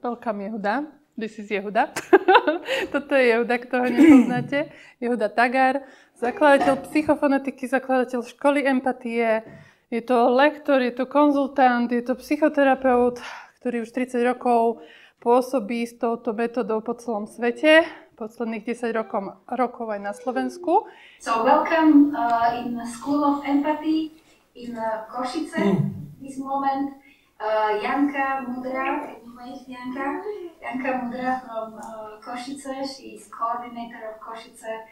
Welcome, Yehuda. This is Yehuda. Toto je Yehuda, kto ho nepoznáte. Yehuda Tagar, zakladateľ psychofonetiky, zakladateľ Školy Empatie. Je to lektor, je to konzultant, je to psychoterapeut, ktorý už 30 rokov pôsobí s touto metodou po celom svete. Posledných 10 rokov aj na Slovensku. So welcome in the School of Empathy in Košiciach this moment. Janka Mudra, can you wave Janka? Janka Mudra from Košice. She is coordinator of Košice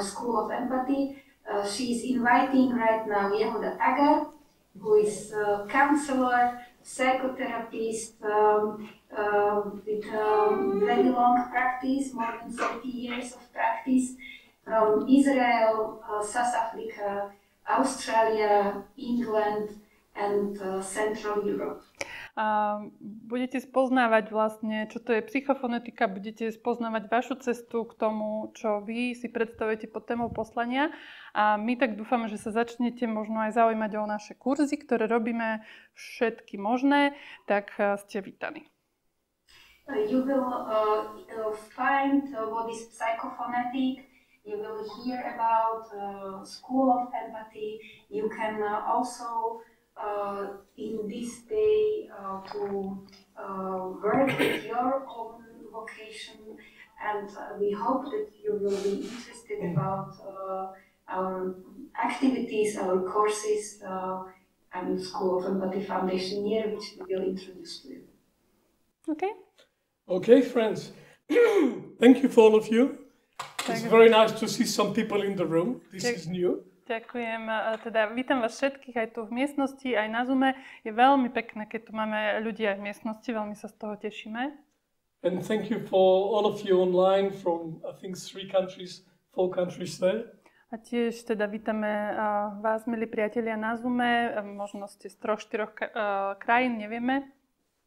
School of Empathy. She is inviting right now Yehuda Tagar, who is a counselor, psychotherapist with very long practice, more than 30 years of practice from Israel, South Africa, Australia, England, and Central Europe. Budete spoznávať vlastne, čo to je psychofonetika, budete spoznávať vašu cestu k tomu, čo vy si predstavujete pod témou poslania. A my tak dúfame, že sa začnete možno aj zaujímať o naše kurzy, ktoré robíme všetky možné, tak ste vítaní. You will find what is psychophonetic. You will hear about School of Empathy. You can also in this day to work with your own vocation, and we hope that you will be interested about our activities, our courses, and School of Empathy Foundation year, which we will introduce to you. Okay, friends. Thank you for all of you. It's very nice to see some people in the room. This is new. Ďakujem. Teda vítam vás všetkých aj tu v miestnosti, aj na Zoome. Je veľmi pekné, keď tu máme ľudí aj v miestnosti. Veľmi sa z toho tešíme. And thank you for all of you online from, I think, 4 countries there. A tiež teda vítame vás, milí priatelia, na Zoome. Možno ste z 3-4 krajín, nevieme.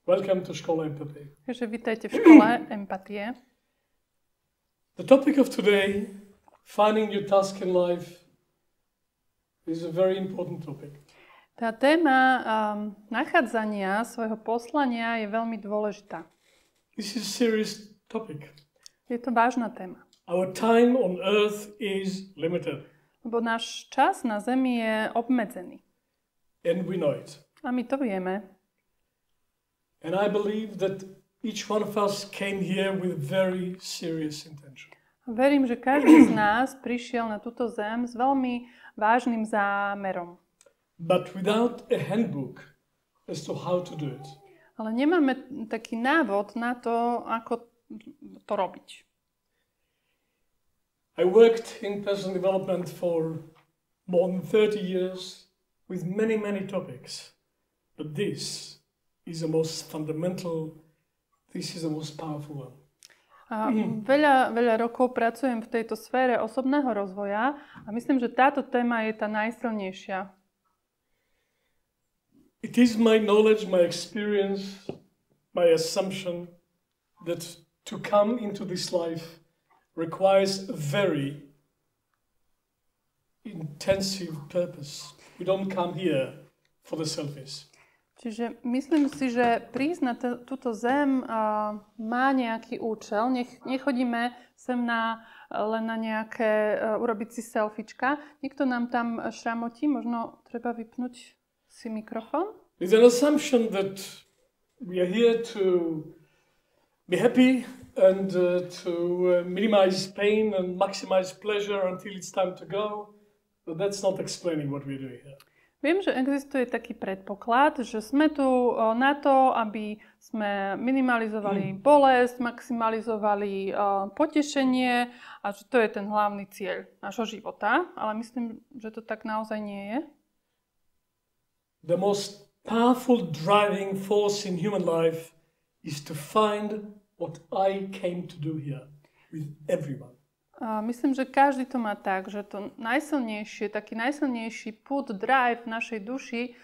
Welcome to Škola Empatie. Takže vítajte v Škole Empatie. The topic of today, finding your task in life, is a very important topic. Tá téma nachádzania svojho poslania je veľmi dôležitá. This is a serious topic. Je to vážna téma. Our time on earth is limited. Lebo náš čas na Zemi je obmedzený. And we know it. A my to vieme. And I believe that each one of us came here with very serious intention. Verím, že každý z nás prišiel na túto zem s veľmi vážnym zámerom. But without a handbook as to how to do it. Ale nemáme taký návod na to, ako to robiť. I worked in personal development for more than 30 years with many topics. But this is the most fundamental, this is the most powerful one. Veľa rokov pracujem v tejto sfére osobného rozvoja a myslím, že táto téma je tá najsilnejšia. It is my knowledge, my experience, my assumption that to come into this life requires a very intensive purpose. We don't come here for the selfies. Čiže myslím si, že prísť na túto zem má nejaký účel. Nechodíme sem len na nejaké urobiť si selfiečka. Niekto nám tam šramotí, možno treba vypnúť si mikrofón. It's an assumption that we are here to be happy and to minimize pain and maximize pleasure until it's time to go. But that's not explaining what we're doing here. Viem, že existuje taký predpoklad, že sme tu na to, aby sme minimalizovali bolesť, maximalizovali potešenie a že to je ten hlavný cieľ nášho života. Ale myslím, že to tak naozaj nie je. The most powerful driving force in human life is to find what I came to do here with everyone. Myslím, že každý to má tak, že to najsilnejšie, taký najsilnejší put, drive v našej duši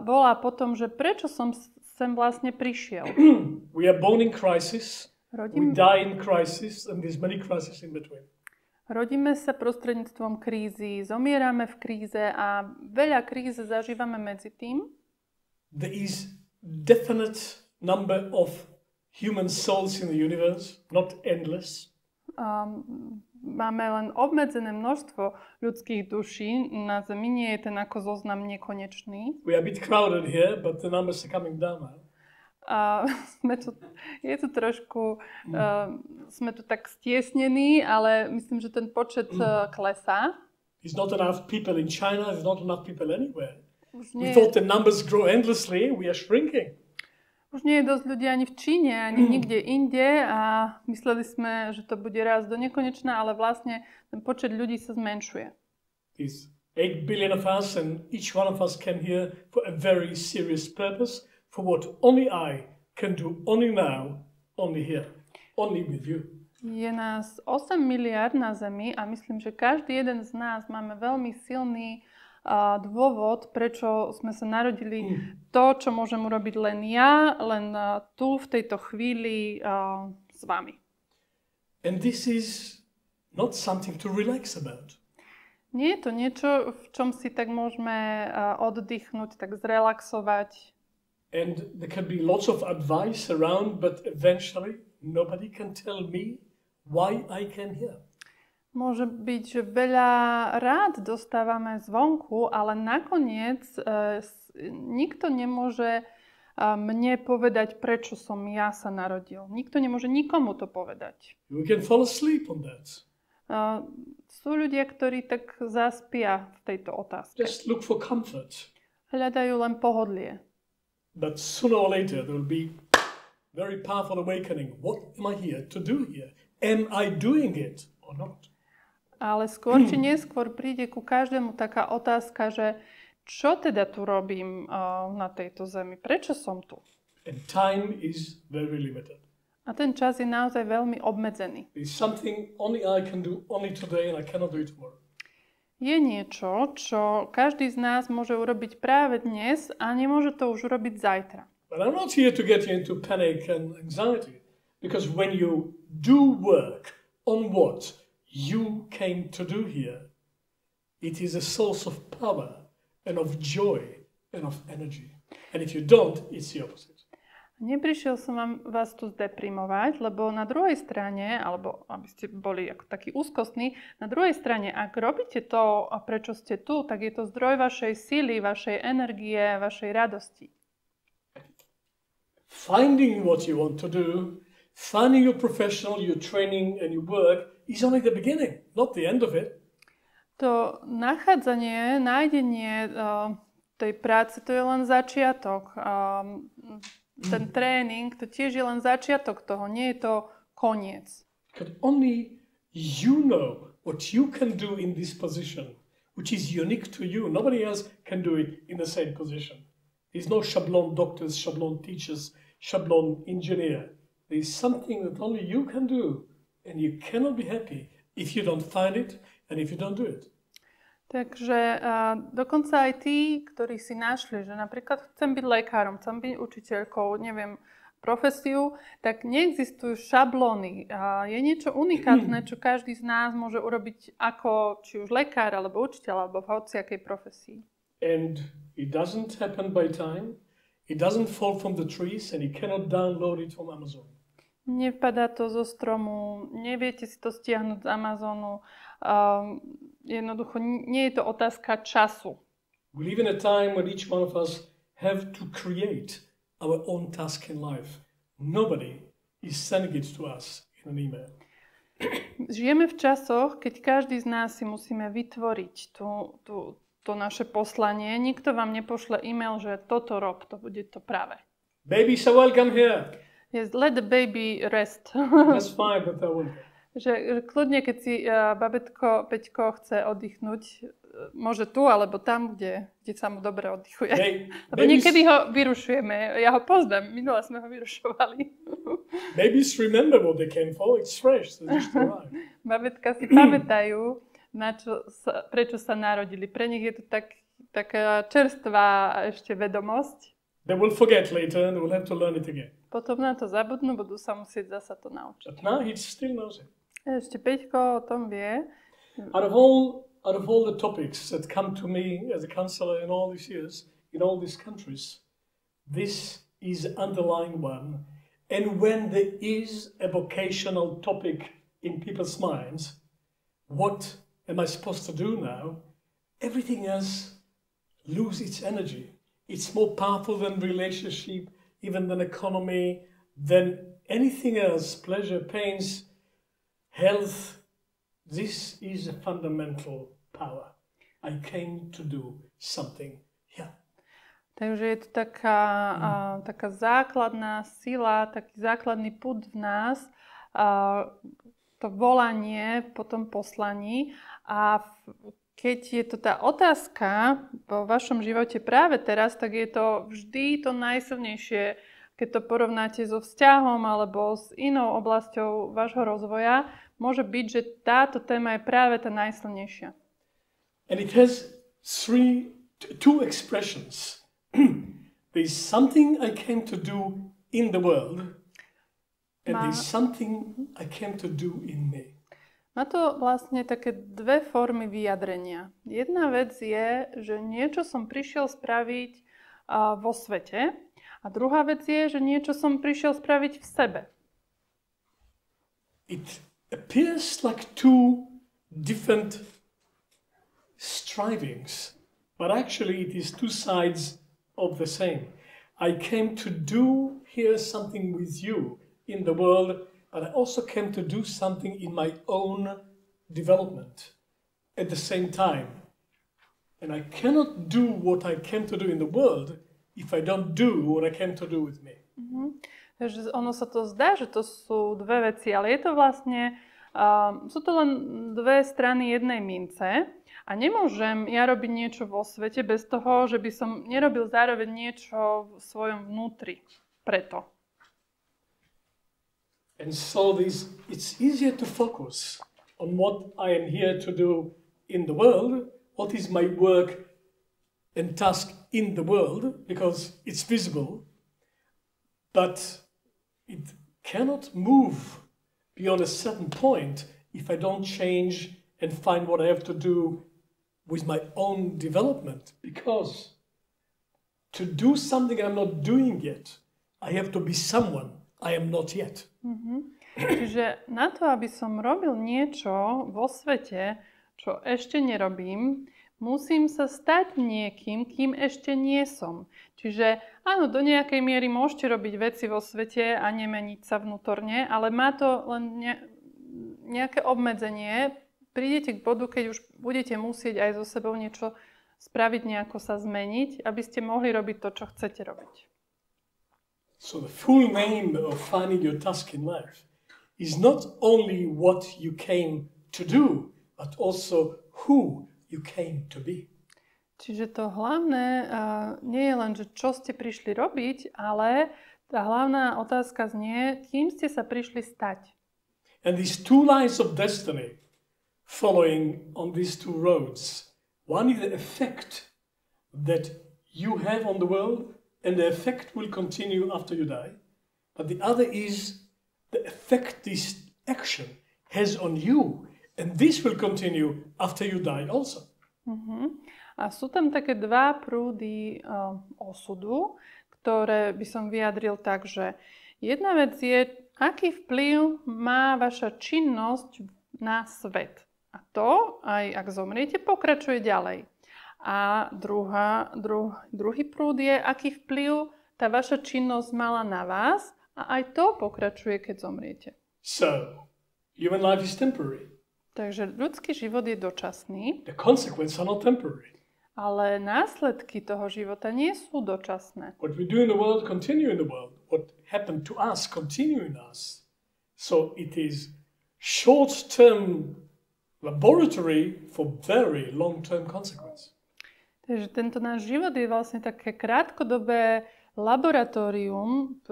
volá po tom, že prečo som sem vlastne prišiel. We are born in crisis, we die in crisis, and there's many crises in between. Rodíme sa prostredníctvom krízy, zomierame v kríze a veľa kríz zažívame medzi tým. There is definite number of human souls in the universe, not endless. Máme len obmedzené množstvo ľudských duší. Na Zemi nie je ten ako zoznam nekonečný. We are a bit crowded here, but the numbers are coming down now. Je tu trošku, sme tu tak stiesnení, ale myslím, že ten počet klesá. There's not enough people in China, there's not enough people anywhere. We thought the numbers grow endlessly, we are shrinking. Už nie je dosť ľudí ani v Číne, ani nikde inde a mysleli sme, že to bude rásť do nekonečna, ale vlastne ten počet ľudí sa zmenšuje. There's 8 billion of us and each one of us came here for a very serious purpose, for what only I can do, only now, only here, only with you. Je nás 8 miliard na Zemi a myslím, že každý jeden z nás máme veľmi silný dôvod, prečo sme sa narodili, to, čo môžem urobiť len ja, len tu, v tejto chvíli s vami. And this is not something to relax about. Nie je to niečo, v čom si tak môžeme oddychnúť, tak zrelaxovať. And there can be lots of advice around, but eventually nobody can tell me why I came here. Môže byť, že veľa rád dostávame zvonku, ale nakoniec nikto nemôže mne povedať, prečo som ja sa narodil. Nikto nemôže nikomu to povedať. We can fall asleep on that. Sú ľudia, ktorí tak zaspia v tejto otázke. Just look for comfort. Hľadajú len pohodlie. But sooner or later there will be very powerful awakening. What am I here to do here? Am I doing it or not? Ale skôr či neskôr príde ku každému taká otázka, že čo teda tu robím na tejto zemi? Prečo som tu? And time is very limited. A ten čas je naozaj veľmi obmedzený. There's something only I can do only today and I cannot do it tomorrow. Je niečo, čo každý z nás môže urobiť práve dnes a nemôže to už urobiť zajtra. But I'm not here to get you into panic and anxiety. Because when you do work on what you came to do here, it is a source of power and of joy and of energy. And if you don't, it's the opposite. Neprišiel som vás tu zdeprimovať, lebo na druhej strane, alebo aby ste boli ako takí úzkostní, na druhej strane, ak robíte to, prečo ste tu, tak je to zdroj vašej síly, vašej energie, vašej radosti. Finding what you want to do, finding your professional, your training and your work is only the beginning, not the end of it. To nachádzanie, nájdenie tej práce, to je len začiatok. Ten tréning, to tiež je len začiatok toho, nie je to koniec. Because only you know what you can do in this position, which is unique to you. Nobody else can do it in the same position. There's no schablon doctors, schablon teachers, schablon engineer. There's something that only you can do, and you cannot be happy if you don't find it and if you don't do it. Takže dokonca aj tí, ktorí si našli, že napríklad chcem byť lekárom, chcem byť učiteľkou, neviem, profesiu, tak neexistujú šablóny. Je niečo unikátne, čo každý z nás môže urobiť ako či už lekár, alebo učiteľ, alebo v hociakej profesii. And it doesn't happen by time. It doesn't fall from the trees and you cannot download it from Amazon. Nevpadá to zo stromu, neviete si to stiahnuť z Amazonu. Jednoducho nie je to otázka času. We live in a time when each one of us have to create our own task in life. Nobody is sending it to us in an email. Žijeme v časoch, keď každý z nás si musíme vytvoriť to naše poslanie. Nikto vám nepošle e-mail, že toto rob, to bude to práve. Babies are welcome here. Yes, let the baby rest. That's fine, but I won't. Že kľudne, keď si babetko Peťko chce oddychnúť, môže tu, alebo tam, kde sa mu dobre oddychuje. Lebo niekedy ho vyrušujeme. Ja ho poznám, minule sme ho vyrušovali. Babies remember what they came for. It's fresh. So just arrive. Babetka si pamätajú, prečo sa narodili. Pre nich je to taká čerstvá ešte vedomosť. They will forget later and they will have to learn it again. Potom na to zabudnú, budú sa musieť zasa to naučiť. But now he still knows it. Ešte Peťko o tom vie. Out of all the topics that come to me as a counselor in all these years, in all these countries, this is the underlying one. And when there is a vocational topic in people's minds, what am I supposed to do now? Everything else loses its energy. It's more powerful than relationship, even than economy, than anything else, pleasure, pains, health. This is a fundamental power. I came to do something. Yeah. Takže je to taká základná sila, taký základný pud v nás, to volanie po tom poslaní. A keď je to tá otázka vo vašom živote práve teraz, tak je to vždy to najsilnejšie, keď to porovnáte so vzťahom alebo s inou oblasťou vášho rozvoja, môže byť, že táto téma je práve tá najsilnejšia. And it has two expressions. There's something I came to do in the world, and there's something I came to do in me. Má to vlastne také dve formy vyjadrenia. Jedna vec je, že niečo som prišiel spraviť vo svete, a druhá vec je, že niečo som prišiel spraviť v sebe. It appears like two different strivings, but actually it is two sides of the same. I came to do here something with you in the world, but I also came to do something in my own development at the same time. And I cannot do what I came to do in the world if I don't do what I came to do with me. Takže ono sa to zdá, že to sú dve veci, ale je to vlastne, sú to len dve strany jednej mince. A nemôžem ja robiť niečo vo svete bez toho, že by som nerobil zároveň niečo v svojom vnútri. Preto. And so it's easier to focus on what I am here to do in the world, what is my work and task in the world, because it's visible, but it cannot move beyond a certain point if I don't change and find what I have to do with my own development, because to do something I'm not doing yet, I have to be someone I am not yet. Čiže na to, aby som robil niečo vo svete, čo ešte nerobím, musím sa stať niekým, kým ešte nie som. Čiže áno, do nejakej miery môžete robiť veci vo svete a nemeniť sa vnútorne, ale má to len nejaké obmedzenie. Prídete k bodu, keď už budete musieť aj so sebou niečo spraviť, nejako sa zmeniť, aby ste mohli robiť to, čo chcete robiť. So the full name of finding your task in life is not only what you came to do, but also who you came to be. Čiže to hlavné nie je len, že čo ste prišli robiť, ale tá hlavná otázka znie, kým ste sa prišli stať. And these two lines of destiny following on these two roads. One is the effect that you have on the world, and the effect will continue after you die. But the other is the effect this action has on you, and this will continue after you die also. A sú tam také dva prúdy osudu, ktoré by som vyjadril tak, že jedna vec je, aký vplyv má vaša činnosť na svet. A to, aj ak zomriete, pokračuje ďalej. A druhý prúd je, aký vplyv tá vaša činnosť mala na vás a aj to pokračuje, keď zomriete. So, human life is temporary. Takže ľudský život je dočasný. The consequences are not temporary. Ale následky toho života nie sú dočasné. What we do in the world continue in the world. What happened to us continue in us. So it is short-term laboratory for very long-term consequence. Takže tento náš život je vlastne také krátkodobé laboratórium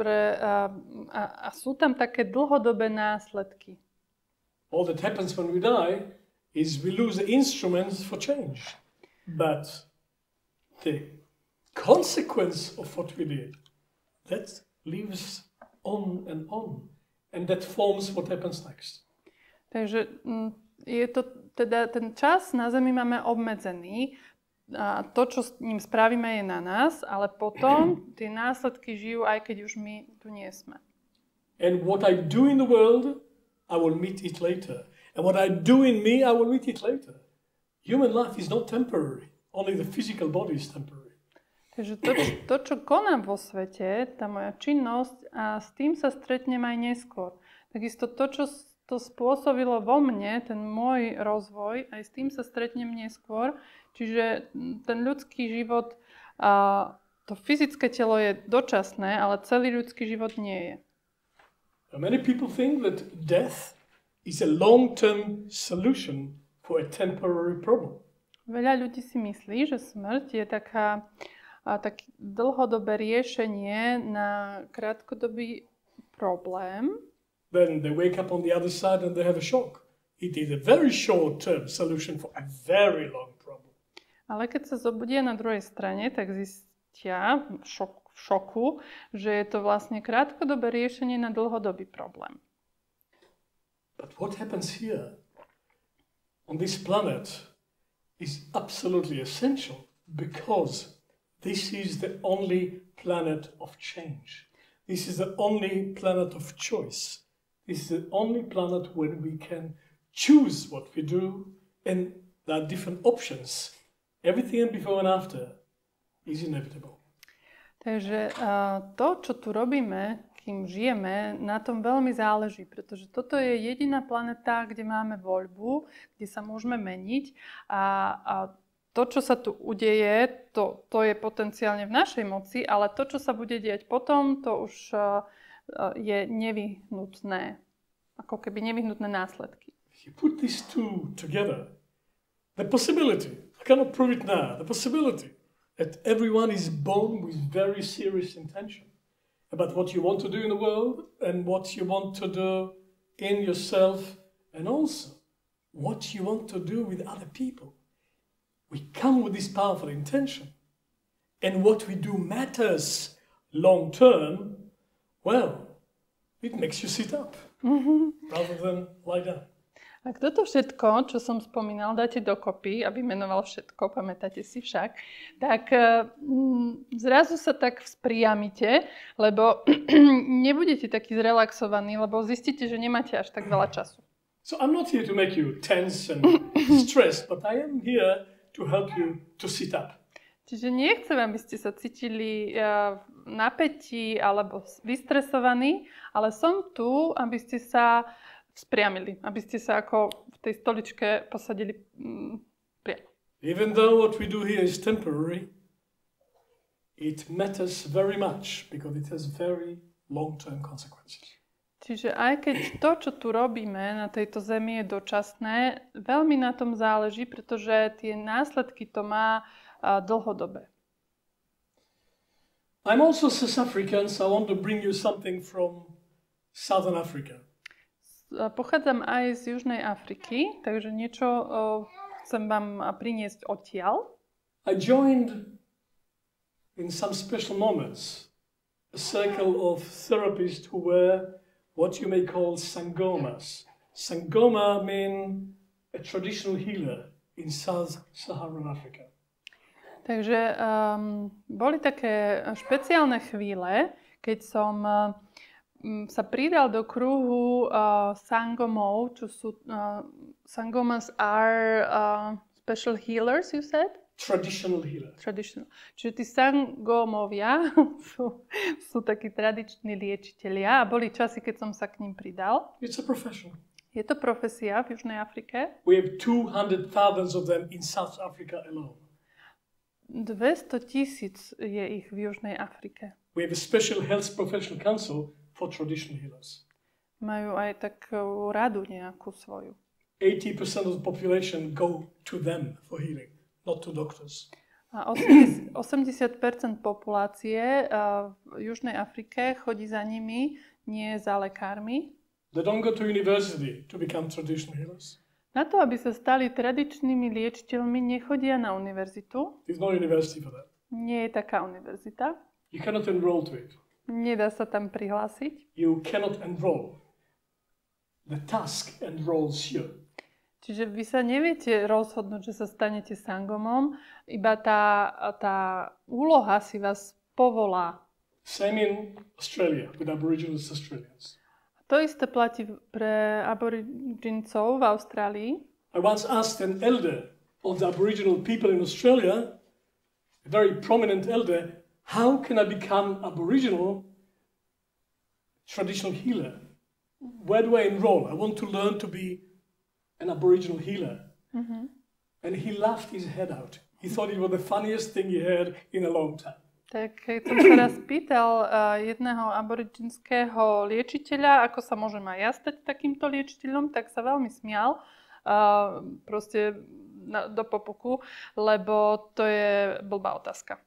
a sú tam také dlhodobé následky. All that happens when we die is we lose the instruments for change. But the consequence of what we did, that lives on. And that forms what happens next. Takže je to teda ten čas na Zemi máme obmedzený. a to, čo s ním spravíme, je na nás, ale potom tie následky žijú, aj keď už my tu nie sme. And what I do in the world, I will meet it later. And what I do in me, I will meet it later. Human life is not temporary. Only the physical body is temporary. Takže to, čo konám vo svete, tá moja činnosť, a s tým sa stretnem aj neskôr. Takisto to, čo to spôsobilo vo mne, ten môj rozvoj, aj s tým sa stretnem neskôr. Čiže ten ľudský život, to fyzické telo je dočasné, ale celý ľudský život nie je. Many people think that death is a long-term solution for a temporary problem. Veľa ľudí si myslí, že smrť je také dlhodobé riešenie na krátkodobý problém. Then they wake up on the other side and they have a shock. It is a very short-term solution for a very long problem. Ale keď sa zobudia na druhej strane, tak zistia v šoku, že je to vlastne krátkodobé riešenie na dlhodobý problém. But what happens here on this planet is absolutely essential because this is the only planet of change. This is the only planet of choice. This is the only planet where we can choose what we do, and there are different options. Everything before and after is inevitable. Takže to, čo tu robíme, kým žijeme, na tom veľmi záleží, pretože toto je jediná planeta, kde máme voľbu, kde sa môžeme meniť a to, čo sa tu udeje, to je potenciálne v našej moci, ale to, čo sa bude diať potom, to už je nevyhnutné, ako keby nevyhnutné následky. If you put these two together, the possibility, I cannot prove it now, the possibility that everyone is born with very serious intention about what you want to do in the world and what you want to do in yourself and also what you want to do with other people. We come with this powerful intention. And what we do matters long term. Well, it makes you sit up rather than lie down. Ak toto všetko, čo som spomínal, dáte dokopy a vymenoval všetko, pamätáte si však, tak zrazu sa tak vzpriamite, lebo nebudete takí zrelaxovaní, lebo zistíte, že nemáte až tak veľa času. So I'm not here to make you tense and stressed, but I am here to help you to sit up. Čiže nechcem, aby ste sa cítili v napätí alebo vystresovaní, ale som tu, aby ste sa vzpriamili, aby ste sa ako v tej stoličke posadili priamo. Even though what we do here is temporary, it matters very much because it has very long-term consequences. Čiže aj keď to, čo tu robíme na tejto zemi, je dočasné, veľmi na tom záleží, pretože tie následky to má dlhodobé. I'm also South African, so I want to bring you something from Southern Africa. Pochádzam aj z Južnej Afriky, takže niečo chcem vám priniesť odtiaľ. I joined in some special moments a circle of therapists who were what you may call sangomas. Sangoma mean a traditional healer in Sub-Saharan Africa. Takže boli také špeciálne chvíle, keď som sa pridal do kruhu sangomov, čo sú sangomas are special healers, you said? Traditional healers. Traditional. Čiže tí sangomovia sú takí tradiční liečitelia a boli časy, keď som sa k ním pridal. It's a profession. Je to profesia v Južnej Afrike. We have 200,000 of them in South Africa alone. 200,000 je ich v Južnej Afrike. We have a special health professional council for traditional healers. Majú aj takú radu nejakú svoju. 80% of the population go to them for healing, not to doctors. A 80% populácie v Južnej Afrike chodí za nimi, nie za lekármi. They don't go to university to become traditional healers. Na to, aby sa stali tradičnými liečiteľmi, nechodia na univerzitu. There's no university for that. Nie je taká univerzita. You cannot enroll to it. Nedá sa tam prihlásiť. You cannot enroll. The task enrolls you. Čiže vy sa neviete rozhodnúť, že sa stanete sangomom, iba tá úloha si vás povolá. Same in Australia with Aboriginal Australians. To isté platí pre aborigincov v Austrálii. I once asked an elder of the Aboriginal people in Australia, a very prominent elder, how can I become Aboriginal traditional healer? Where do I enroll? I want to learn to be an Aboriginal healer. Mm-hmm. And he laughed his head out. He thought it was the funniest thing he heard in a long time. Tak keď som sa raz pýtal jedného aboriginského liečiteľa, ako sa môžem aj ja stať takýmto liečiteľom, tak sa veľmi smial proste do popuku, lebo to je blbá otázka.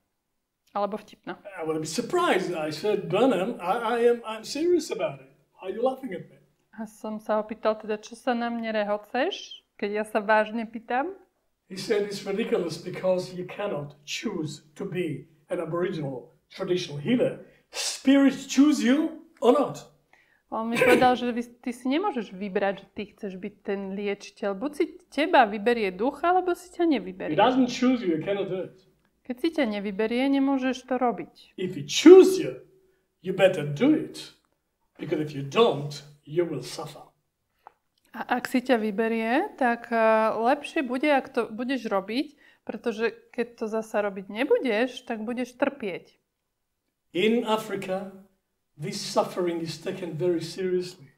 Alebo vtipná. I would be surprised. I said, Burnham, I'm serious about it. Why are you laughing at me? A som sa opýtal teda, čo sa na mne rehoceš, keď ja sa vážne pýtam? He said it's ridiculous because you cannot choose to be an Aboriginal traditional healer. Spirits choose you or not. On mi povedal, že ty si nemôžeš vybrať, že ty chceš byť ten liečiteľ. Buď si teba vyberie duch, alebo si ťa nevyberie. It doesn't choose you cannot do it. Keď si ťa nevyberie, nemôžeš to robiť. If it choose you, you better do it. Because if you don't, you will suffer. A ak si ťa vyberie, tak lepšie bude, ak to budeš robiť, pretože keď to zasa robiť nebudeš, tak budeš trpieť. In Africa, this suffering is taken very seriously.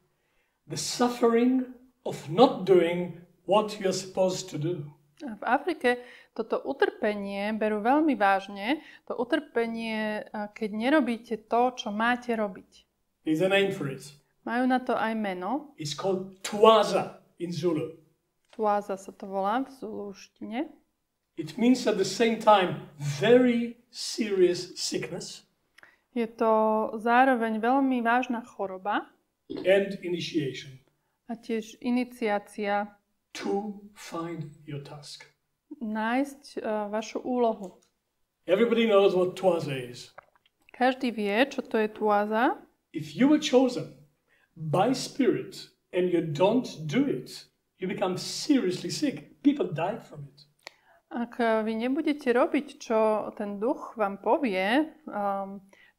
The suffering of not doing what you're supposed to do. V Afrike toto utrpenie berú veľmi vážne. To utrpenie, keď nerobíte to, čo máte robiť. There's a name for it. Majú na to aj meno. It's called Tuaza in Zulu. Tuaza sa to volá v zuluštine. It means at the same time very serious sickness. Je to zároveň veľmi vážna choroba. And initiation. A tiež iniciácia. To find your task. Nájsť vašu úlohu. Everybody knows what Tuaza is. Každý vie, čo to je Tuaza. If you were chosen by spirit and you don't do it, you become seriously sick. People die from it. Ak vy nebudete robiť, čo ten duch vám povie,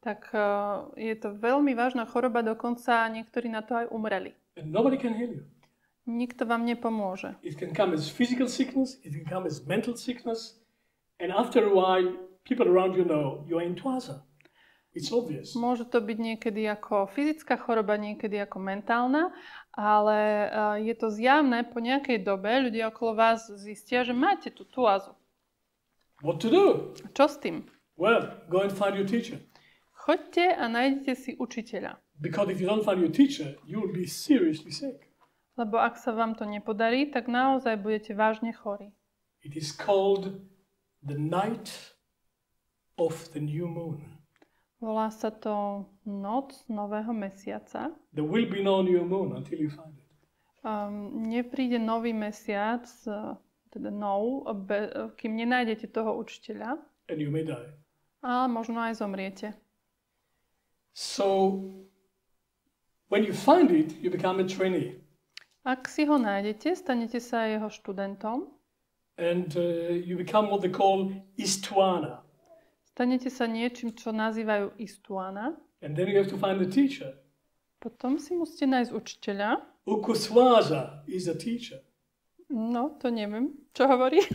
tak je to veľmi vážna choroba, dokonca niektorí na to aj umreli. And nobody can heal you. Nikto vám nepomôže. It can come as physical sickness, it can come as mental sickness, and after a while, people around you know you are in Tuaza. It's obvious. Môže to byť niekedy ako fyzická choroba, niekedy ako mentálna, ale je to zjavné, po nejakej dobe ľudia okolo vás zistia, že máte tú Tuazu. What to do? Čo s tým? Well, go and find your teacher. Choďte a nájdete si učiteľa. Because if you don't find your teacher, you will be seriously sick. Lebo ak sa vám to nepodarí, tak naozaj budete vážne chorí. It is called the night of the new moon. Volá sa to noc nového mesiaca. There will be no new moon until you find it. Nepríde nový mesiac, teda kým nenájdete toho učiteľa. And you may die. Ale možno aj zomriete. So, when you find it, you become a trainee. Ak si ho nájdete, stanete sa jeho študentom. And you become what they call istuana. Stanete sa niečím, čo nazývajú istuana. And then you have to find a teacher. Potom si musíte nájsť učiteľa. Ukuswaza is a teacher. No, to neviem, čo hovorí.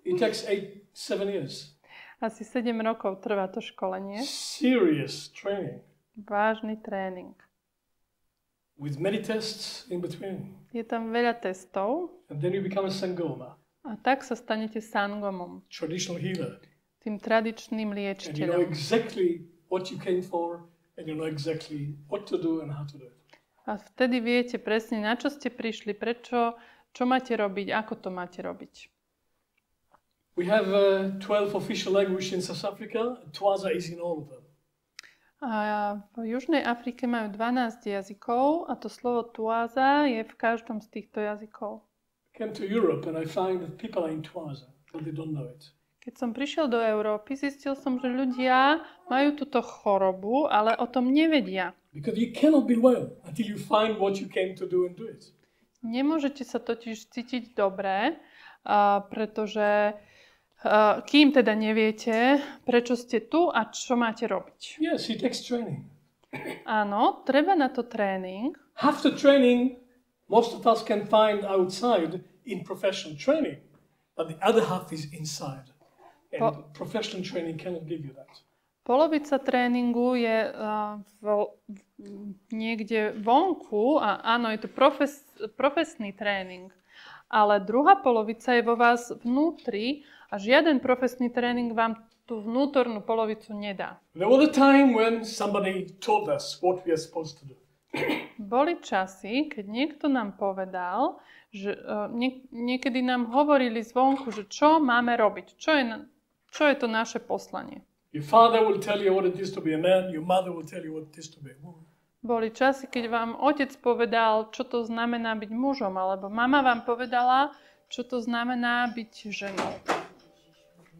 It takes 7 years. Asi 7 rokov trvá to školenie. Serious training. Vážny tréning. With many tests in between. Je tam veľa testov. And then you become a sangoma. A tak sa stanete sangomom. Traditional healer. Tým tradičným liečiteľom. And you know exactly what you came for, and you know exactly what to do and how to do it. A vtedy viete presne, na čo ste prišli, prečo, čo máte robiť, ako to máte robiť. We have 12 official languages in South Africa. Tuaza is in all of them. A v Južnej Afrike majú 12 jazykov a to slovo Tuaza je v každom z týchto jazykov. I came to Europe and I find that people are in Tuaza, but they don't know it. Keď som prišiel do Európy, zistil som, že ľudia majú túto chorobu, ale o tom nevedia. Because you cannot be well until you find what you came to do and do it. Nemôžete sa totiž cítiť dobre, pretože kým teda neviete, prečo ste tu a čo máte robiť. Yes, it takes training. Áno, treba na to tréning. Half the training most of us can find outside in professional training, but the other half is inside. And professional training cannot give you that. Polovica tréningu je niekde vonku a áno, je to profesný tréning, ale druhá polovica je vo vás vnútri a žiaden profesný tréning vám tú vnútornú polovicu nedá. There was a time when somebody told us what we are supposed to do. Boli časy, keď niekto nám povedal, že niekedy nám hovorili zvonku, že čo máme robiť, čo je to naše poslanie. Your father will tell you what it is to be a man, your mother will tell you what it is to be a woman. Boli časy, keď vám otec povedal, čo to znamená byť mužom, alebo mama vám povedala, čo to znamená byť ženou.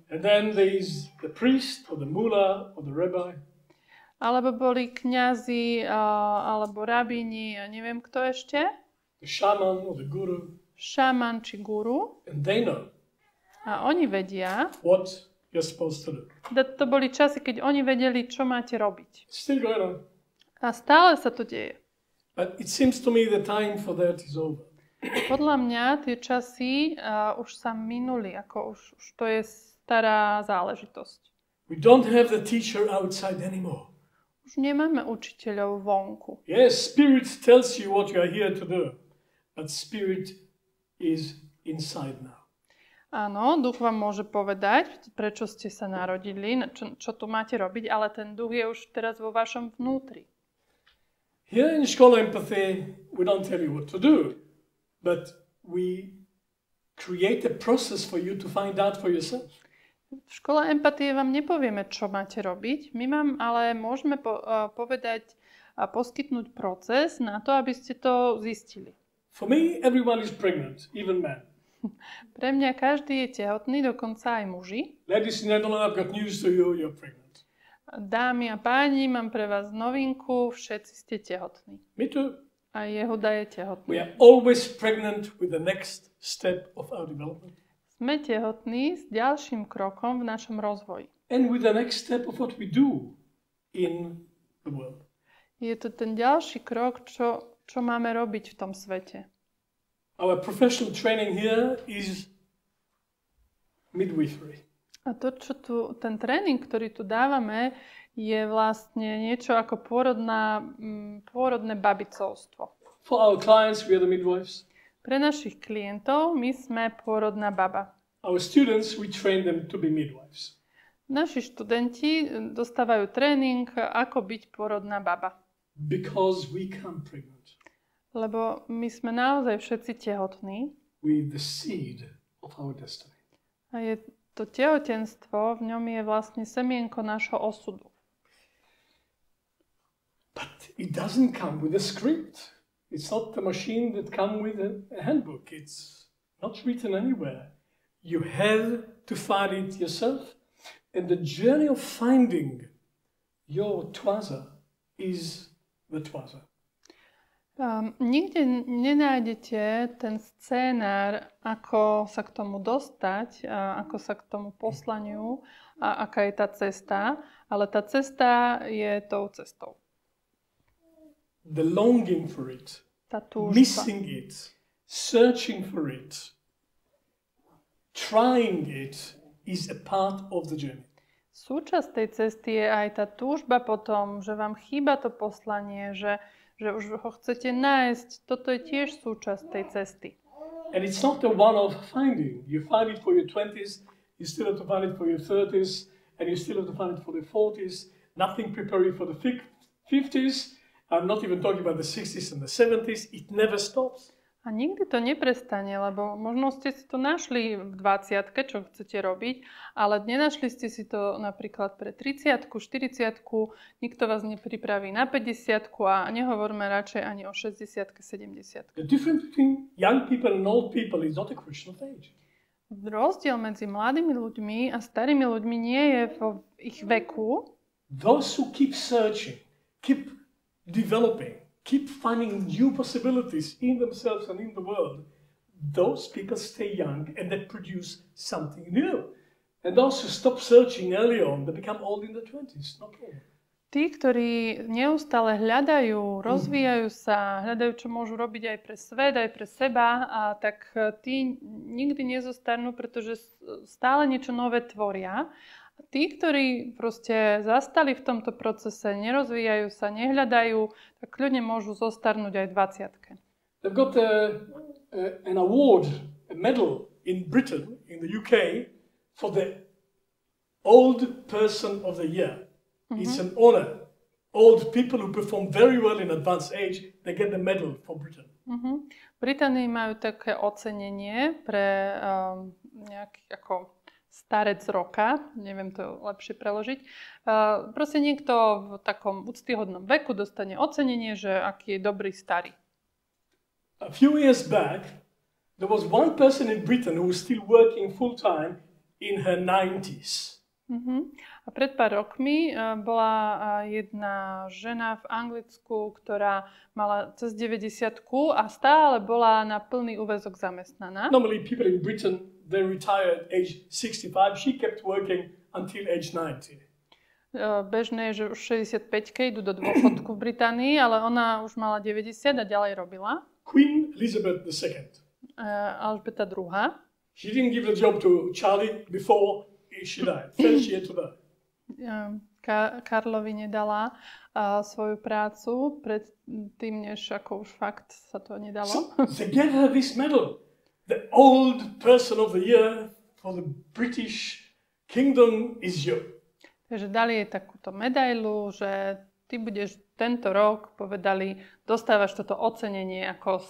And then there is the priest or the mullah or the rabbi. Alebo boli kňazi, alebo rabíni, a neviem kto ešte. The shaman or the guru. Šaman či guru. And they know. A oni vedia. What you're supposed to do. To boli časy, keď oni vedeli, čo máte robiť. Still going on. A stále sa to deje. But it seems to me the time for that is over. Podľa mňa tie časy už sa minuli, ako už to je stará záležitosť. We don't have the teacher outside anymore. Už nemáme učiteľov vonku. Yes, Spirit tells you what you are here to do, but Spirit is inside now. Áno, duch vám môže povedať, prečo ste sa narodili, čo tu máte robiť, ale ten duch je už teraz vo vašom vnútri. Here in Škola Empatie, we don't tell you what to do, but we create a process for you to find out for yourself. V Škole Empatie vám nepovieme, čo máte robiť. My vám ale môžeme povedať a poskytnúť proces na to, aby ste to zistili. For me, everyone is pregnant, even men. Pre mňa každý je tehotný, dokonca aj muži. Ladies and gentlemen, I've got news to you, you're pregnant. Dámy a páni, mám pre vás novinku, všetci ste tehotní. Me too. A Jehuda je tehotný. We are always pregnant with the next step of our development. Sme tehotní s ďalším krokom v našom rozvoji. And with the next step of what we do in the world. Je to ten ďalší krok, čo máme robiť v tom svete. Our professional training here is midwifery. A ten tréning, ktorý tu dávame, je vlastne niečo ako pôrodné babicovstvo. For our clients, we are the midwives. Pre našich klientov my sme pôrodná baba. Our students, we train them to be midwives. Naši študenti dostávajú tréning, ako byť pôrodná baba. Because we come pregnant. Lebo my sme naozaj všetci tehotní. With the seed of our destiny. A je to tehotenstvo, v ňom je vlastne semienko nášho osudu. But it doesn't come with a script. It's not the machine that comes with a handbook. It's not written anywhere. You have to find it yourself. And the journey of finding your twaza is the twaza. Nikde nenájdete ten scénár, ako sa k tomu dostať, ako sa k tomu poslaniu a aká je tá cesta, ale tá cesta je tou cestou. The longing for it, missing it, searching for it, trying it is a part of the journey. Súčasť tej cesty je aj tá túžba potom, že vám chýba to poslanie, že už ho chcete nájsť. Toto je tiež súčasť tej cesty. And it's not the one-off finding. You find it for your 20s, you still have to find it for your 30s, and you still have to find it for the 40s. Nothing prepare you for the 50s. I'm not even talking about the 60s and the 70s. It never stops. A nikdy to neprestane, lebo možno ste si to našli v 20-ke, čo chcete robiť, ale nenašli ste si to napríklad pre 30-ku, 40-ku, nikto vás nepripraví na 50-ku a nehovorme radšej ani o 60-ke, 70-ke. The difference between young people and old people is not a question of age. Rozdiel medzi mladými ľuďmi a starými ľuďmi nie je v ich veku. Those who keep searching, keep developing, keep finding new possibilities in themselves and in the world, those people stay young and they produce something new. And those who stop searching early on, they become old in their 20s. No problem. Tí, ktorí neustále hľadajú, rozvíjajú sa, hľadajú, čo môžu robiť aj pre svet, aj pre seba, a tak tí nikdy nezostanú, pretože stále niečo nové tvoria. A tí, ktorí proste zastali v tomto procese, nerozvíjajú sa, nehľadajú, tak ľudia môžu zostarnúť aj v 20-ke. They've got an award, a medal in Britain, in the UK, for the old person of the year. It's an honor. Old people who perform very well in advanced age, they get the medal for Britain. V Británii majú také ocenenie pre nejaký ako starec roka, neviem to lepšie preložiť. Proste niekto v takom úctyhodnom veku dostane ocenenie, že aký je dobrý starý. A few years back, there was one person in Britain who was still working full time in her 90s. A pred pár rokmi bola jedna žena v Anglicku, ktorá mala cez 90-ku a stále bola na plný úväzok zamestnaná. Normally people in Britain, they retire at age 65. She kept working until age 90. Bežné je, že už 65-ke idú do dôchodku v Británii, ale ona už mala 90 a ďalej robila. Queen Elizabeth II. Alžbeta II. She didn't give the job to Charlie before she died. First she had to die. Karlovi nedala svoju prácu pred tým, než ako už fakt sa to nedalo. So they gave her this medal. The old person of the year for the British kingdom is you. Takže dali jej takúto medailu, že ty budeš tento rok, povedali, dostávaš toto ocenenie ako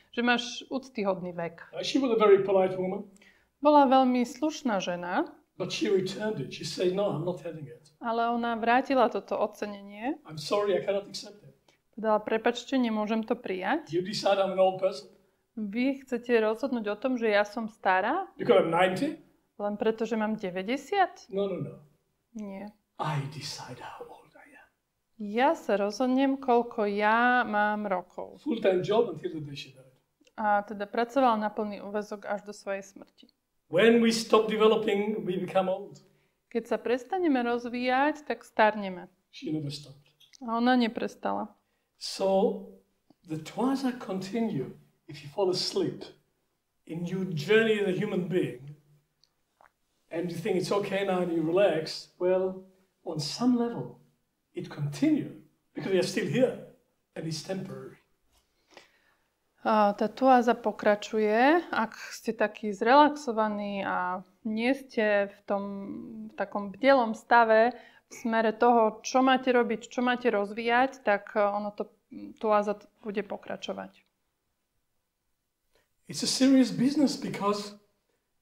že máš úctyhodný vek. She was a very polite woman. Bola veľmi slušná žena. But she returned it. She said, no, I'm not having it. Ale ona vrátila toto ocenenie. I'm sorry, I cannot accept it. Povedala, prepáčte, nemôžem to prijať. You decide I'm an old person? Vy chcete rozhodnúť o tom, že ja som stará? Because I'm 90? Len preto, že mám 90? No. Nie. I decide how old I am. Ja sa rozhodnem, koľko ja mám rokov. Full-time job until the day she died. A teda pracovala na plný úväzok až do svojej smrti. When we stop developing, we become old. Keď sa prestaneme rozvíjať, tak starneme. She never stopped. A ona neprestala. So the twilight continue if you fall asleep in your journey as a human being and you think it's okay now and you relax. Well, on some level, it continues because you're still here and it's temporary. Tá tuáza pokračuje, ak ste takí zrelaxovaní a nie ste v takom bdelom stave v smere toho, čo máte robiť, čo máte rozvíjať, tak tuáza bude pokračovať. It's a serious business because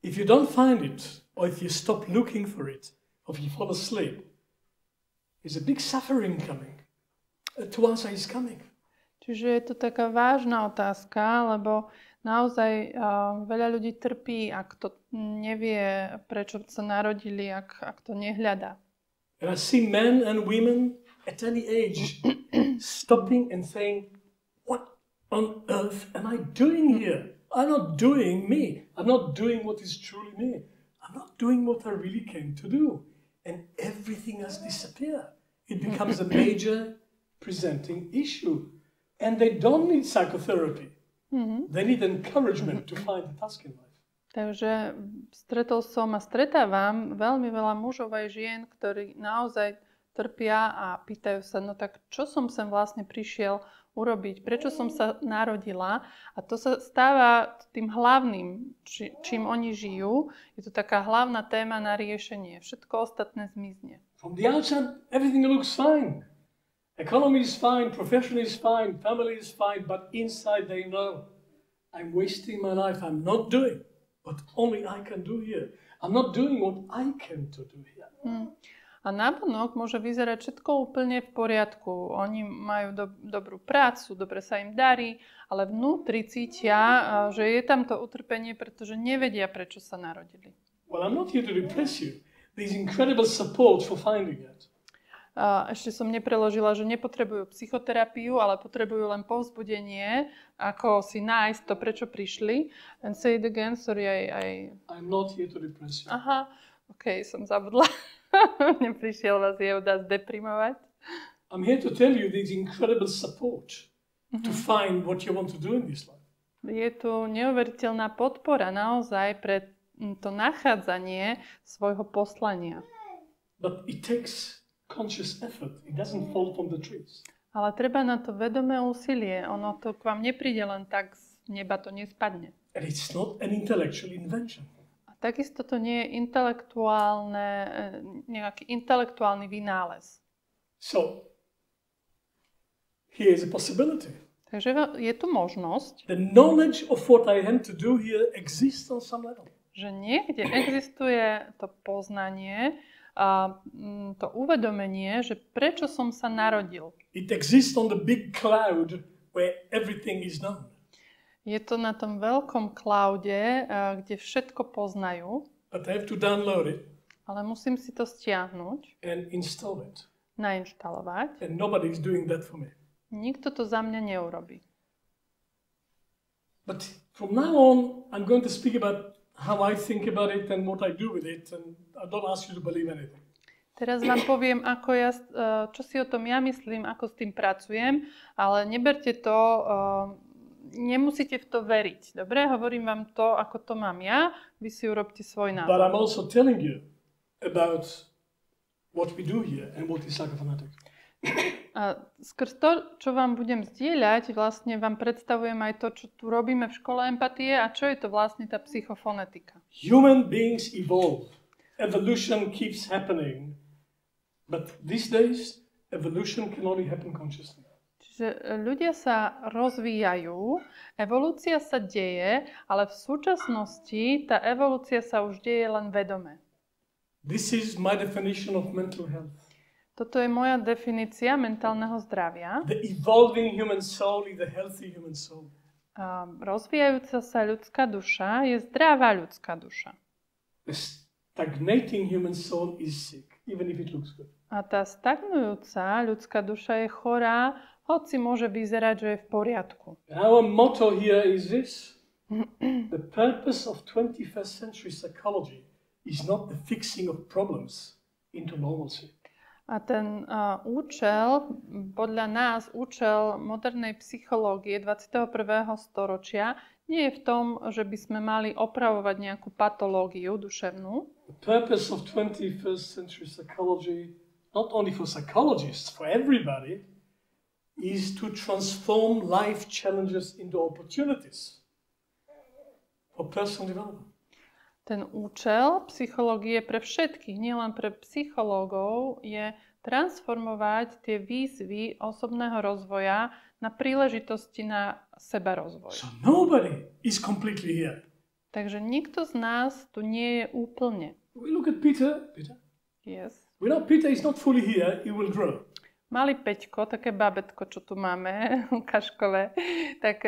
if you don't find it or if you stop looking for it or if you fall asleep, there's a big suffering coming. A tuáza is coming. Čiže je to taká vážna otázka, lebo naozaj veľa ľudí trpí, ak to nevie, prečo sa narodili, ak to nehľadá. And I see men and women at any age stopping and saying, what on earth am I doing here? I'm not doing me. I'm not doing what is truly me. I'm not doing what I really came to do. And everything has disappeared. It becomes a major presenting issue. And they don't need psychotherapy. They need encouragement to find the task in life. Takže stretol som a stretávam veľmi veľa mužov aj žien, ktorí naozaj trpia a pýtajú sa, no tak čo som sem vlastne prišiel urobiť, prečo som sa narodila. A to sa stáva tým hlavným, čím oni žijú. Je to taká hlavná téma na riešenie. Všetko ostatné zmizne. From the outside, everything looks fine. Economy is fine, profession is fine, family is fine, but inside they know I'm wasting my life. I'm not doing what only I can do here. I'm not doing what I can to do here. A navonok môže vyzerať všetko úplne v poriadku. Oni majú dobrú prácu, dobre sa im darí, ale vnútri cítia, že je tam to utrpenie, pretože nevedia, prečo sa narodili. Well, I'm not here to depress you. There's incredible support for finding it. Ešte som nepreložila, že nepotrebujú psychoterapiu, ale potrebujú len povzbudenie, ako si nájsť to, prečo prišli. And say it again, sorry, I'm not here to depress you. Aha, som zabudla. Neprišiel vás Yehuda zdeprimovať. I'm here to tell you this incredible support to find what you want to do in this life. Je tu neuveriteľná podpora naozaj pre to nachádzanie svojho poslania. But it takes conscious effort. It doesn't fall from the trees. Ale treba na to vedomé úsilie. Ono to k vám nepríde len tak z neba, to nespadne. And it's not an intellectual invention. A takisto to nie je nejaký intelektuálny vynález. So, here is a possibility. Takže je tu možnosť, The knowledge of what I am to do here exists on some level. že niekde existuje to poznanie a to uvedomenie, že prečo som sa narodil. It exists on the big cloud where everything is known. Je to na tom veľkom cloude, kde všetko poznajú, But I have to download it ale musím si to stiahnuť, and install it. nainštalovať. And nobody is doing that for me. Nikto to za mňa neurobí. But from now on, I'm going to speak about how I think about it and what I do with it. And I don't ask you to believe anything. Teraz vám poviem, čo si o tom ja myslím, ako s tým pracujem, ale neberte to, nemusíte v to veriť. Dobre? Hovorím vám to, ako to mám ja, vy si urobte svoj But názor. I'm also telling you about what we do here and what is psychophanatic. A skrz to, čo vám budem zdieľať, vlastne vám predstavujem aj to, čo tu robíme v škole empatie a čo je to vlastne tá psychofonetika. Human beings evolve. Evolution keeps happening. But these days, evolution can only happen consciously. Čiže ľudia sa rozvíjajú, evolúcia sa deje, ale v súčasnosti tá evolúcia sa už deje len vedome. This is my definition of mental health. Toto je moja definícia mentálneho zdravia. The evolving human soul is the healthy human soul. Rozvíjajúca sa ľudská duša je zdravá ľudská duša. The stagnating human soul is sick, even if it looks good. A tá stagnujúca ľudská duša je chorá, hoci môže vyzerať, že je v poriadku. Our motto here is this. The purpose of 21st century psychology is not the fixing of problems into normalcy. A ten účel, podľa nás, účel modernej psychológie 21. storočia nie je v tom, že by sme mali opravovať nejakú patológiu duševnú. The purpose of 21st century psychology, not only for psychologists, for everybody, is to transform life challenges into opportunities for personal development. Ten účel psychológie pre všetkých, nielen pre psychológov, je transformovať tie výzvy osobného rozvoja na príležitosti na sebarozvoj. So nobody is completely here. Takže nikto z nás tu nie je úplne. We look at Peter. Yes. We know Peter is not fully here, he will grow. Malý Peťko, také babetko, čo tu máme, ukážkové, tak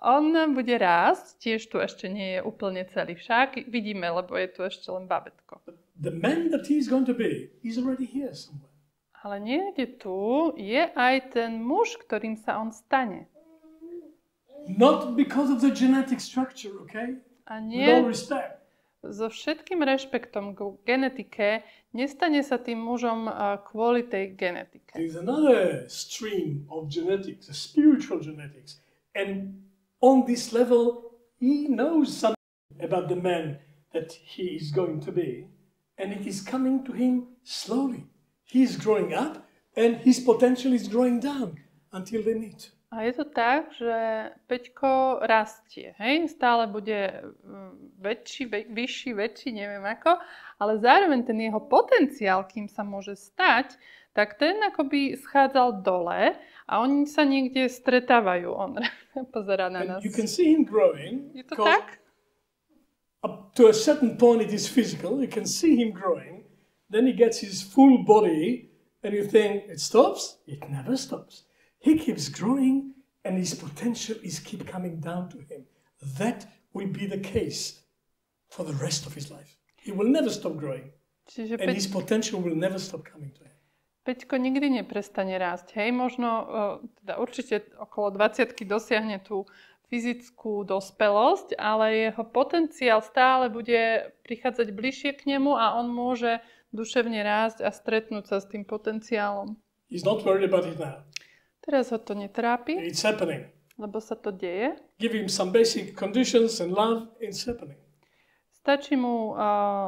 on bude rásť, tiež tu ešte nie je úplne celý však, vidíme, lebo je tu ešte len babetko. The man that he is going to be is already here somewhere. Ale niekde tu je aj ten muž, ktorým sa on stane. Not because of the genetic structure, okay? A With nie, all respect. so všetkým rešpektom k genetike, nestane sa tým mužom kvôli tej genetike. There is another stream of genetics, a spiritual genetics. And on this level, he knows something about the man that he is going to be. And it is coming to him slowly. He is growing up and his potential is growing down until they meet. A je to tak, že Peťko rastie, hej? Stále bude vyšší, neviem ako, ale zároveň ten jeho potenciál, kým sa môže stať, tak ten akoby schádzal dole a oni sa niekde stretávajú. On pozerá na nás. And you can see him growing. Je to tak? Up to a certain point it is physical. You can see him growing. Then he gets his full body and you think, it stops? It never stops. He keeps growing and his potential is keep coming down to him. That will be the case for the rest of his life. He will never stop growing. And his potential will never stop coming to him. Peťko nikdy neprestane rásť. Hej, možno, teda určite okolo 20-ky dosiahne tú fyzickú dospelosť, ale jeho potenciál stále bude prichádzať bližšie k nemu a on môže duševne rásť a stretnúť sa s tým potenciálom. He's not worried about it now. Teraz ho to netrápi, It's happening. lebo sa to deje. Give him some basic conditions and love, it's happening. Stačí mu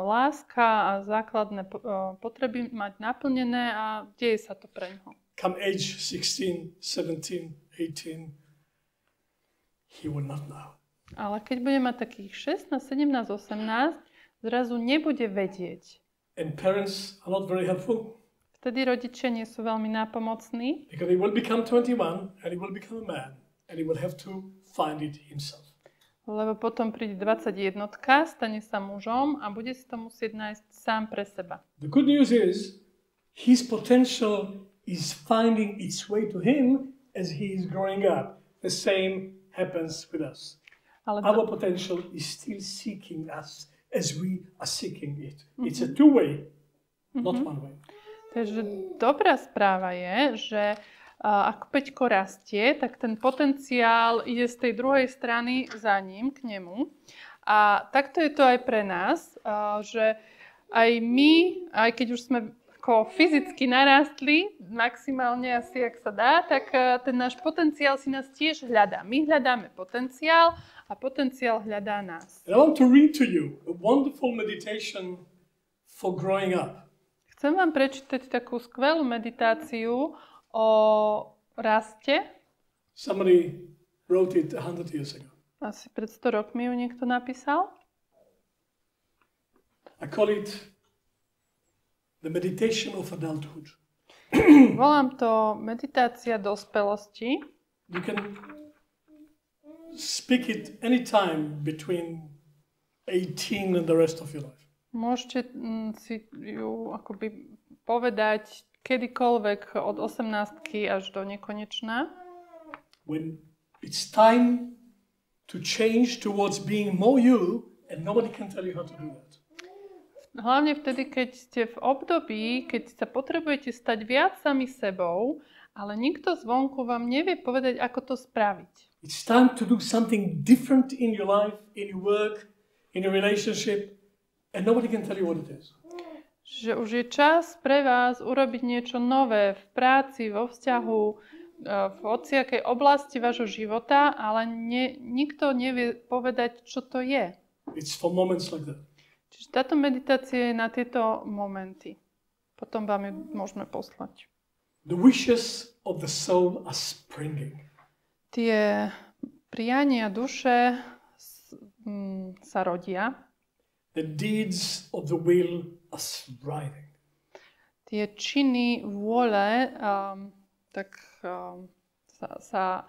láska a základné potreby mať naplnené a deje sa to pre ňoho. Come age 16, 17, 18, he will not know. Ale keď bude mať takých 16, 17, 18, zrazu nebude vedieť. And parents are not very helpful Vtedy rodičia nie sú veľmi nápomocní, because he will become 21 and he will become a man and he will have to find it himself. lebo potom príde 21, stane sa mužom a bude si to musieť nájsť sám pre seba. The good news is his potential is finding its way to him as he is growing up. The same happens with us. Ale Our potential is still seeking us as we are seeking it. It's a two-way, not one way. Takže dobrá správa je, že ako Peťko rastie, tak ten potenciál ide z tej druhej strany za ním, k nemu. A takto je to aj pre nás, že aj my, aj keď už sme ako fyzicky narástli, maximálne asi, ak sa dá, tak ten náš potenciál si nás tiež hľadá. My hľadáme potenciál a potenciál hľadá nás. And I want to read to you a wonderful meditation for growing up. Chcem vám prečítať takú skvelú meditáciu o raste. Somebody wrote it 100 years ago. Asi pred 100 rokmi ju niekto napísal. I call it the meditation of adulthood. Volám to meditácia dospelosti. You can speak it anytime between 18 and the rest of your life. Môžete si ju akoby povedať kedykoľvek od 18-ky až do nekonečna. When it's time to change towards being more you, and nobody can tell you how to do that. Hlavne vtedy, keď ste v období, keď sa potrebujete stať viac sami sebou, ale nikto zvonku vám nevie povedať, ako to spraviť. It's time to do something different in your life, in your work, in your relationship, and nobody can tell you what it is. Že už je čas pre vás urobiť niečo nové v práci, vo vzťahu, v hociakej oblasti vášho života, ale nikto nevie povedať, čo to je. It's for moments like that. Čiže táto meditácia je na tieto momenty. Potom vám ju môžeme poslať. The wishes of the soul are springing. Tie priania duše sa rodia. The deeds of the will are striving. Tie činy vôle sa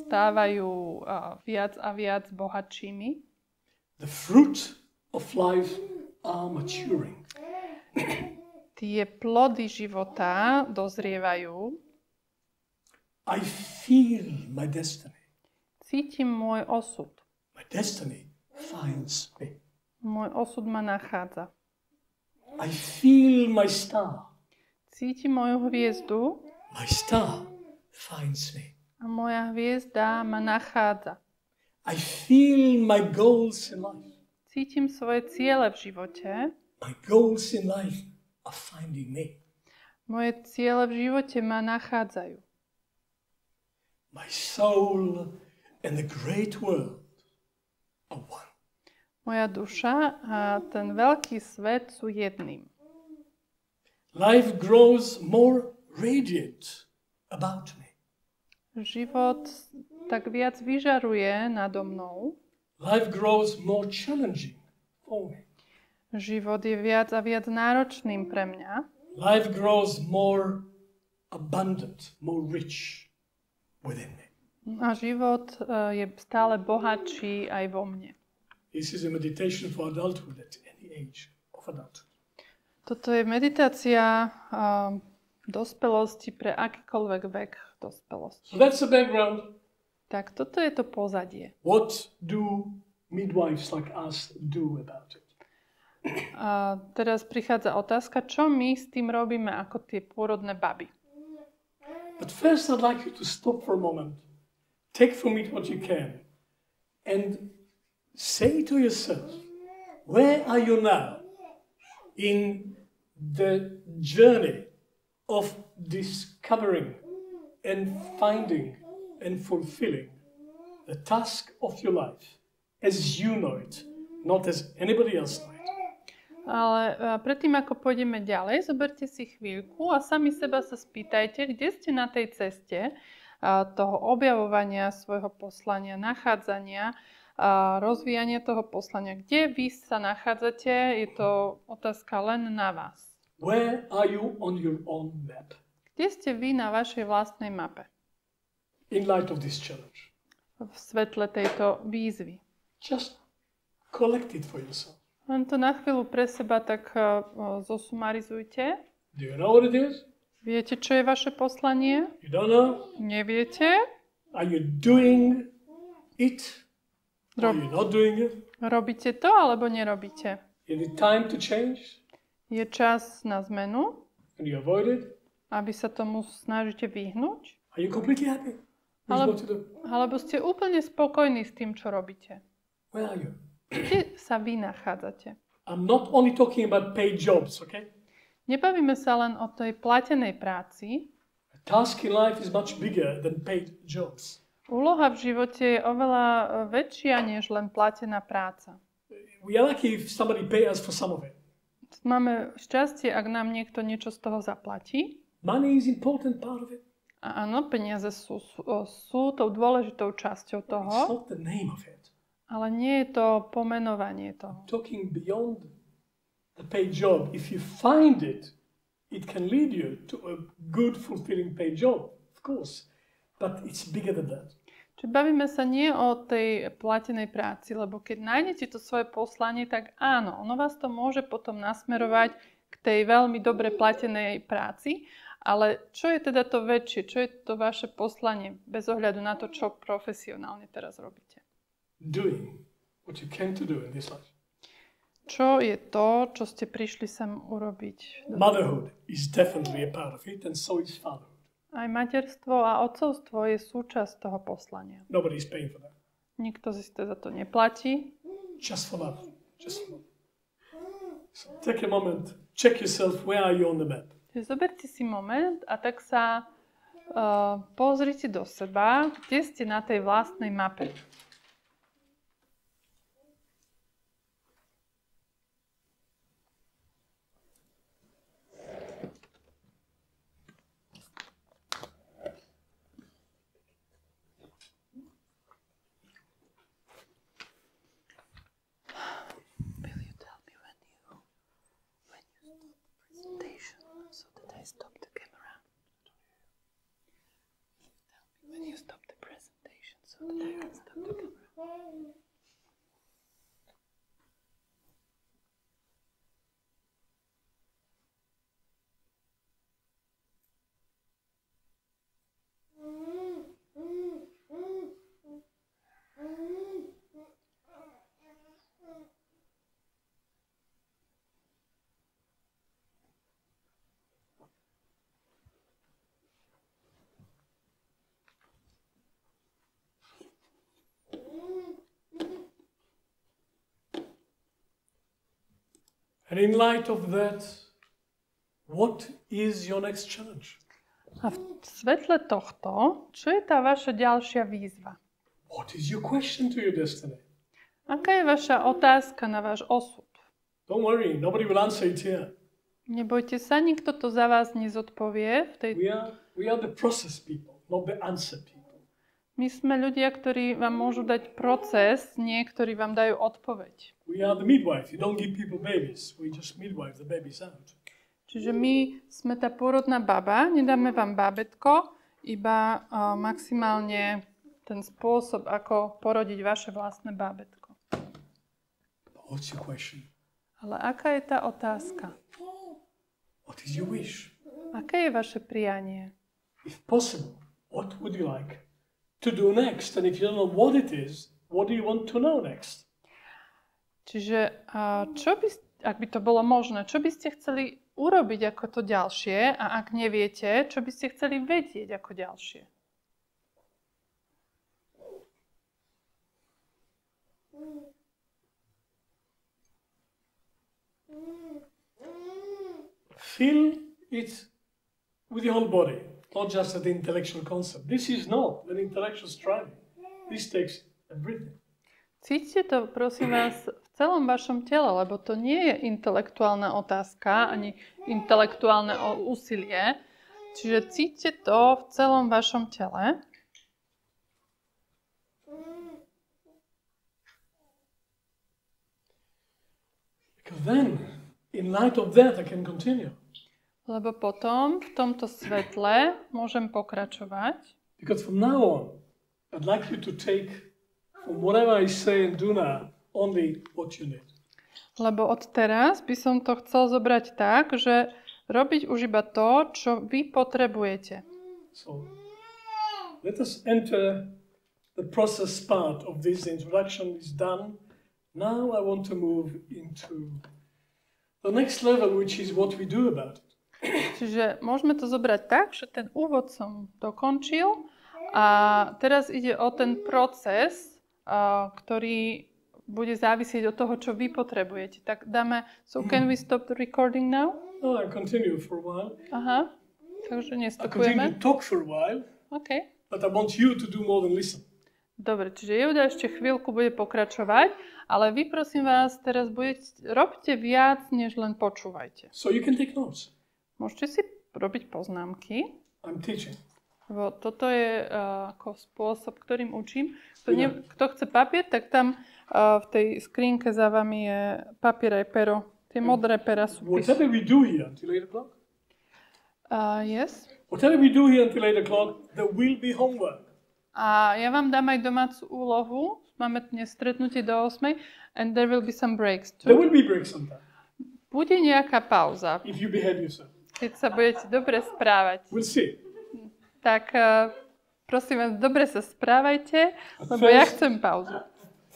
stávajú viac a viac bohatšími. The fruit of life are maturing. Tie plody života dozrievajú. I feel my destiny. Cítim môj osud. My destiny finds me. Môj osud ma nachádza. I feel my star. Cítim moju hviezdu My star finds me. a moja hviezda ma nachádza. I feel my goals in life. Cítim svoje ciele v živote. My goals in life are finding me. Moje ciele v živote ma nachádzajú. My soul and the great world are one. Moja duša a ten veľký svet sú jedným. Life grows more radiant about me. Život tak viac vyžaruje nado mnou. Life grows more challenging for me. Život je viac a viac náročným pre mňa. Life grows more abundant, more rich within me. A život je stále bohatší aj vo mne. This is a meditation for adulthood at any age of adulthood. Toto je meditácia dospelosti pre akýkoľvek vek dospelosti. So that's the background. Tak toto je to pozadie. What do midwives like us do about it? A teraz prichádza otázka, čo my s tým robíme ako tie pôrodné baby. But first I'd like you to stop for a moment. Take from it what you can. And say to yourself, where are you now in the journey of discovering and finding and fulfilling the task of your life as you know it, not as anybody else know it. Ale predtým, ako pôjdeme ďalej, zoberte si chvíľku a sami seba sa spýtajte, kde ste na tej ceste toho objavovania svojho poslania, nachádzania, rozvíjania toho poslania. Kde vy sa nachádzate, je to otázka len na vás. Where are you on your own map? Kde ste vy na vašej vlastnej mape? In light of this challenge. V svetle tejto výzvy. Just collect it for yourself. Len to na chvíľu pre seba tak zosumarizujte. Do you know what it is? Viete, čo je vaše poslanie? You don't know? Neviete? Are you doing it? Or are you not doing it? Robíte to, alebo nerobíte? Is it time to change? Je čas na zmenu? And you avoid it? Aby sa tomu snažíte vyhnúť? Are you completely happy? What you do? Alebo ste úplne spokojní s tým, čo robíte? Where are you? Kde sa vy nachádzate? I'm not only talking about paid jobs, okay? Nebavíme sa len o tej platenej práci. A task in life is much bigger than paid jobs. Úloha v živote je oveľa väčšia, než len platená práca. We are lucky if somebody pay us for some of it. Máme šťastie, ak nám niekto niečo z toho zaplatí. Money is important part of it. A áno, peniaze sú tou dôležitou časťou toho. It's not the name of it. Ale nie je to pomenovanie toho. Talking beyond the paid job. If you find it, it can lead you to a good, fulfilling paid job, of course. But it's bigger than that. Čiže bavíme sa nie o tej platenej práci, lebo keď nájdete to svoje poslanie, tak áno, ono vás to môže potom nasmerovať k tej veľmi dobre platenej práci, ale čo je teda to väčšie, čo je to vaše poslanie, bez ohľadu na to, čo profesionálne teraz robíte? Doing what you came to do in this life. Čo je to, čo ste prišli sem urobiť? Motherhood is definitely a part of it, and so is fatherhood. Aj materstvo a otcovstvo je súčasť toho poslania. Nobody is paying for that. Nikto si za to neplatí. Just for love. Just for love. So take a moment, check yourself, where are you on the map? Zoberte si moment a tak sa pozrite do seba, kde ste na tej vlastnej mape. Stop the camera. When you stop the presentation so that I can stop the camera. And in light of that, what is your next challenge? A v svetle tohto, čo je tá vaša ďalšia výzva? What is your question to your destiny? Aká je vaša otázka na váš osud? Don't worry, nobody will answer it here. Nebojte sa, nikto to za vás nezodpovie. We are the process people, not the answer people. My sme ľudia, ktorí vám môžu dať proces, nie ktorí vám dajú odpoveď. We are the midwife. You don't give people babies. We just midwife the babies out. Čiže my sme tá pôrodná baba, nedáme vám bábätko, iba maximálne ten spôsob, ako porodiť vaše vlastné bábätko. What's your question? Ale aká je tá otázka? What is your wish? Aké je vaše prianie? If possible, what would you like to do next? And if you don't know what it is, what do you want to know next? Čiže ak by to bolo možné, čo by ste chceli urobiť ako to ďalšie a ak neviete, čo by ste chceli vedieť ako ďalšie? Feel it with your whole body, not just an intellectual concept. This is not an intellectual striving. This takes everything. Cítite to, prosím vás, v celom vašom tele, lebo to nie je intelektuálna otázka, ani intelektuálne úsilie. Čiže cítite to v celom vašom tele. Because then, in light of that, I can continue. Lebo potom v tomto svetle môžem pokračovať. Because from now on, I'd like you to take from whatever I say and do now, only what you need. Lebo od teraz by som to chcel zobrať tak, že robiť už iba to, čo vy potrebujete. So, let us enter the process part of this. The introduction is done. Now I want to move into the next level, which is what we do about it. Čiže môžeme to zobrať tak, že ten úvod som dokončil a teraz ide o ten proces, ktorý bude závisieť od toho, čo vy potrebujete. Tak dáme, so can we stop the recording now? No, I'll continue for a while. Aha, takže I'll nestopujeme. continue to talk for a while, OK. but I want you to do more than listen. Dobre, čiže Yehuda ešte chvíľku bude pokračovať, ale vy prosím vás teraz robte viac, než len počúvajte. So you can take notes. Môžete si robiť poznámky. I'm teaching. Lebo toto je ako spôsob, ktorým učím. Kto chce papier, tak tam v tej skrínke za vami je papier aj pero. Tie modré pera sú Whatever we do here until 8 o'clock. Yes. Whatever we do here until 8 o'clock, there will be homework. A ja vám dám aj domácu úlohu. Máme dnes stretnutie do 8. And there will be some breaks too. There will be breaks sometimes. Bude nejaká pauza. If you behave yourself. Keď sa budete dobre správať. We'll see. Tak prosím vás, dobre sa správajte, lebo ja chcem pauzu.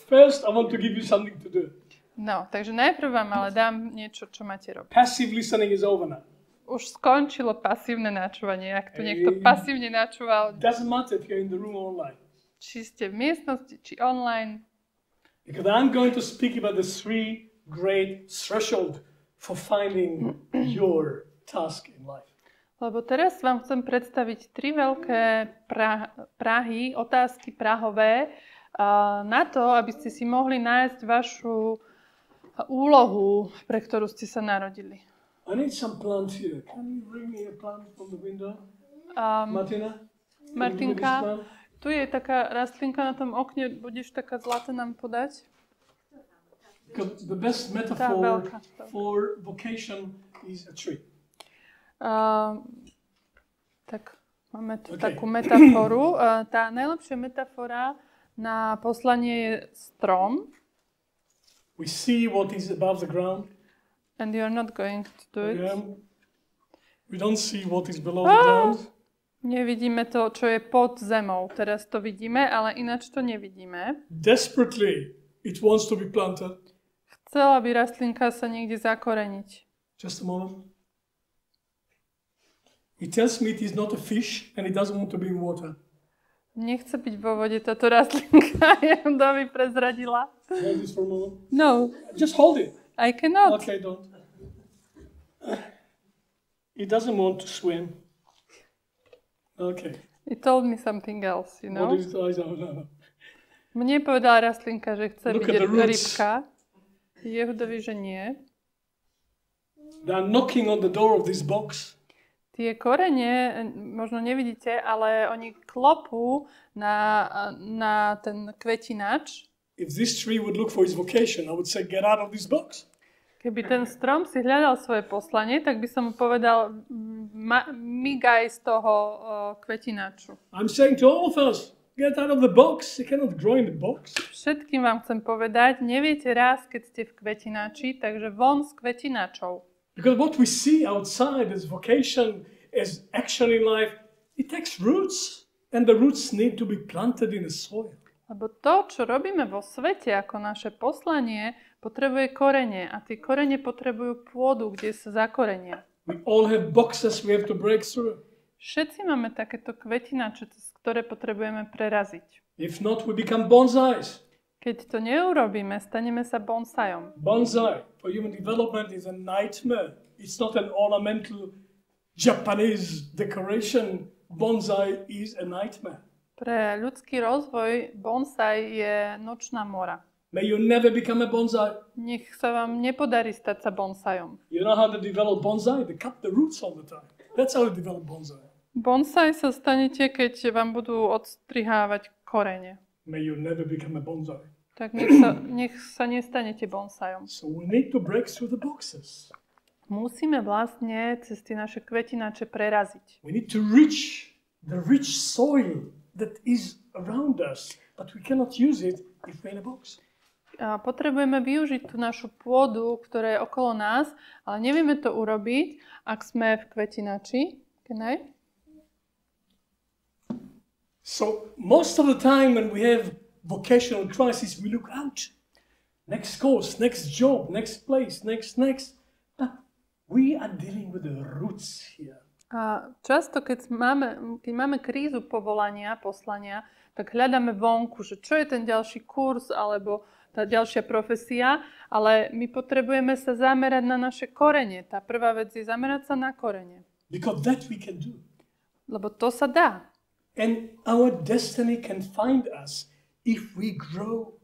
First, I want to give you something to do. No, takže najprv vám ale dám niečo, čo máte robiť. Passive listening is over now. Už skončilo pasívne načúvanie. Ak tu niekto pasívne načúval, Doesn't matter if you're in the room or online. či ste v miestnosti, či online. Because I'm going to speak about the 3 great thresholds for finding your task in life. Lebo teraz vám chcem predstaviť 3 veľké prahy, otázky prahové na to, aby ste si mohli nájsť vašu úlohu, pre ktorú ste sa narodili. I need some plants here. Can you bring me a plant from the window? Martina? Martinka, tu je taká rastlinka na tom okne, budeš taká zlatá nám podať? Because the best metaphor for vocation is a tree. Tak máme tu takú metaforu. Tá najlepšia metafora na poslanie je strom. We see what is above the ground. And you're not going to do it. We don't see what is below the ground. Nevidíme to, čo je pod zemou. Teraz to vidíme, ale ináč to nevidíme. Desperately, it wants to be planted. Chcela by rastlinka sa niekde zakoreniť. Just a moment. It tells me it is not a fish and it doesn't want to be in water. Nechce byť vo vode táto rastlinka. Jehuda mi prezradila. Hold this for a moment. No. Just hold it. I cannot. Okay, don't. It doesn't want to swim. Okay. It told me something else, you know. What is it? I don't know. Mne povedala rastlinka, že chce Look byť at the roots. rybka. Jehudovi, že nie. They are knocking on the door of this box. Tie korene, možno nevidíte, ale oni klopú na ten kvetinač. If this tree would look for its vocation, I would say, get out of this box. Keby ten strom si hľadal svoje poslanie, tak by som mu povedal, migaj z toho kvetinaču. I'm saying to all of us, get out of the box. You cannot grow in the box. Všetkým vám chcem povedať, neviete raz, keď ste v kvetinači, takže von s kvetinačou. Because what we see outside as vocation, as action in life, it takes roots. And the roots need to be planted in the soil. Lebo to, čo robíme vo svete ako naše poslanie, potrebuje korene a tie korene potrebujú pôdu, kde sa zakorenia. We all have boxes we have to break through. Všetci máme takéto kvetinače, ktoré potrebujeme preraziť. If not, we become bonsais. Keď to neurobíme, staneme sa bonsajom. Bonsai for human development is a nightmare. It's not an ornamental Japanese decoration. Bonsai is a nightmare. Pre ľudský rozvoj bonsaj je nočná mora. May you never become a bonsai. Nech sa vám nepodarí stať sa bonsajom. You know how to develop bonsai? They cut the roots all the time. That's how you develop bonsai. Bonsaj sa stanete, keď vám budú odstrihávať korene. May you never become a bonsai. Tak nech sa nestanete bonsajom. So we need to break through the boxes. Musíme vlastne cez tie naše kvetinače preraziť. We need to reach the rich soil that is around us, but we cannot use it if we're in a box. A potrebujeme využiť tú našu pôdu, ktorá je okolo nás, ale nevieme to urobiť, ak sme v kvetinači. Can I? So most of the time when we have vocational crisis, we look out. Next course, next job, next place, next. But we are dealing with the roots here. A často, keď máme krízu povolania, poslania, tak hľadáme vonku, že čo je ten ďalší kurz alebo tá ďalšia profesia, ale my potrebujeme sa zamerať na naše korene. Tá prvá vec je zamerať sa na korene. Because that we can do. Lebo to sa dá. And our destiny can find us if we grow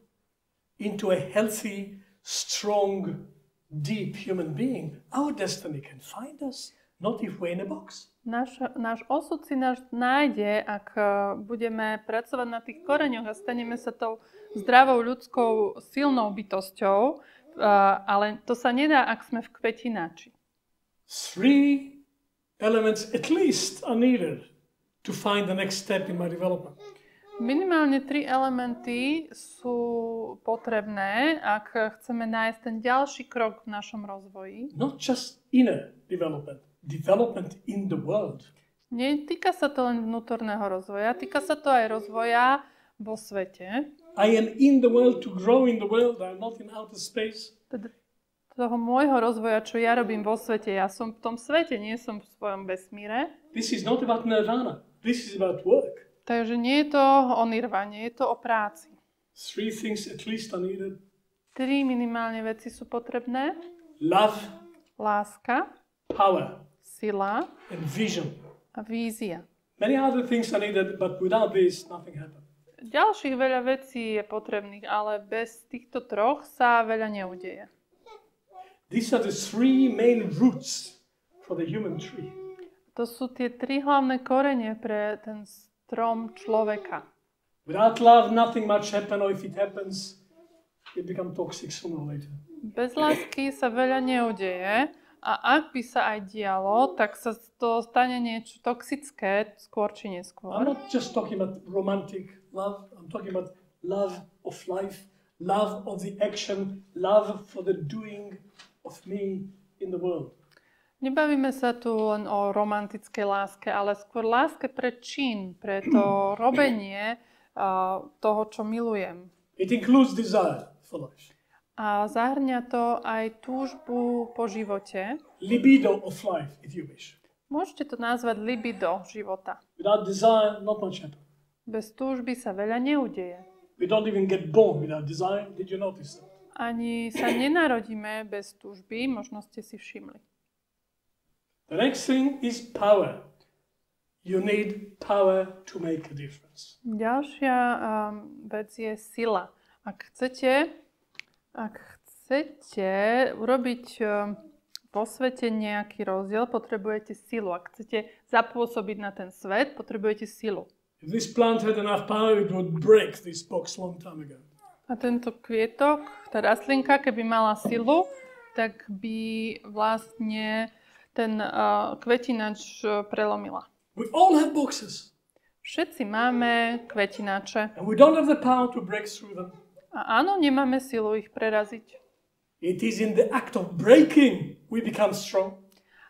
into a healthy, strong, deep human being. Our destiny can find us, not if we're in a box. Náš osud si nás nájde, ak budeme pracovať na tých koreňoch a staneme sa tou zdravou, ľudskou, silnou bytosťou, ale to sa nedá, ak sme v kvetinači. 3 elements at least are needed to find the next step in my development. Minimálne 3 elementy sú potrebné, ak chceme nájsť ten ďalší krok v našom rozvoji. Not just inner development in the world. Netýka sa to len vnútorného rozvoja, týka sa to aj rozvoja vo svete. I am in the world to grow in the world, I'm not in outer space. Teda toho môjho rozvoja, čo ja robím vo svete, ja som v tom svete, nie som v svojom vesmíre. This is not about nirvana, this is about work. Takže nie je to o nirvane, je to o práci. 3 things at least are needed. 3 minimálne veci sú potrebné. Love, Láska, power, sila and vision. a vízia. Many other things are needed, but without this, nothing happens. Ďalších veľa vecí je potrebných, ale bez týchto troch sa veľa neudeje. These are the 3 main roots for the human tree. To sú tie 3 hlavné korene pre ten strom človeka. Without love, nothing much happens, or if it happens, it becomes toxic sooner or later. Bez lásky sa veľa neudeje a ak by sa aj dialo, tak sa to stane niečo toxické skôr či neskôr. I'm not just talking about romantic love, I'm talking about love of life, love of the action, love for the doing of me in the world. Nebavíme sa tu len o romantickej láske, ale skôr láske pre čin, pre to robenie toho, čo milujem. It includes desire for life. A zahrňa to aj túžbu po živote. Libido of life, if you wish. Môžete to nazvať libido života. Without desire, not much happens. Bez túžby sa veľa neudeje. We don't even get born without desire. Did you notice that? Ani sa nenarodíme bez túžby, možno ste si všimli. The next thing is power. You need power to make a difference. Ďalšia vec je sila. Ak chcete urobiť vo svete nejaký rozdiel, potrebujete silu. Ak chcete zapôsobiť na ten svet, potrebujete silu. If this plant had enough power, it would break this box long time ago. A tento kvietok, tá rastlinka, keby mala silu, tak by vlastne ten kvetinač prelomila. We all have boxes. Všetci máme kvetinače. And we don't have the power to break through them. A áno, nemáme silu ich preraziť. It is in the act of breaking we become strong.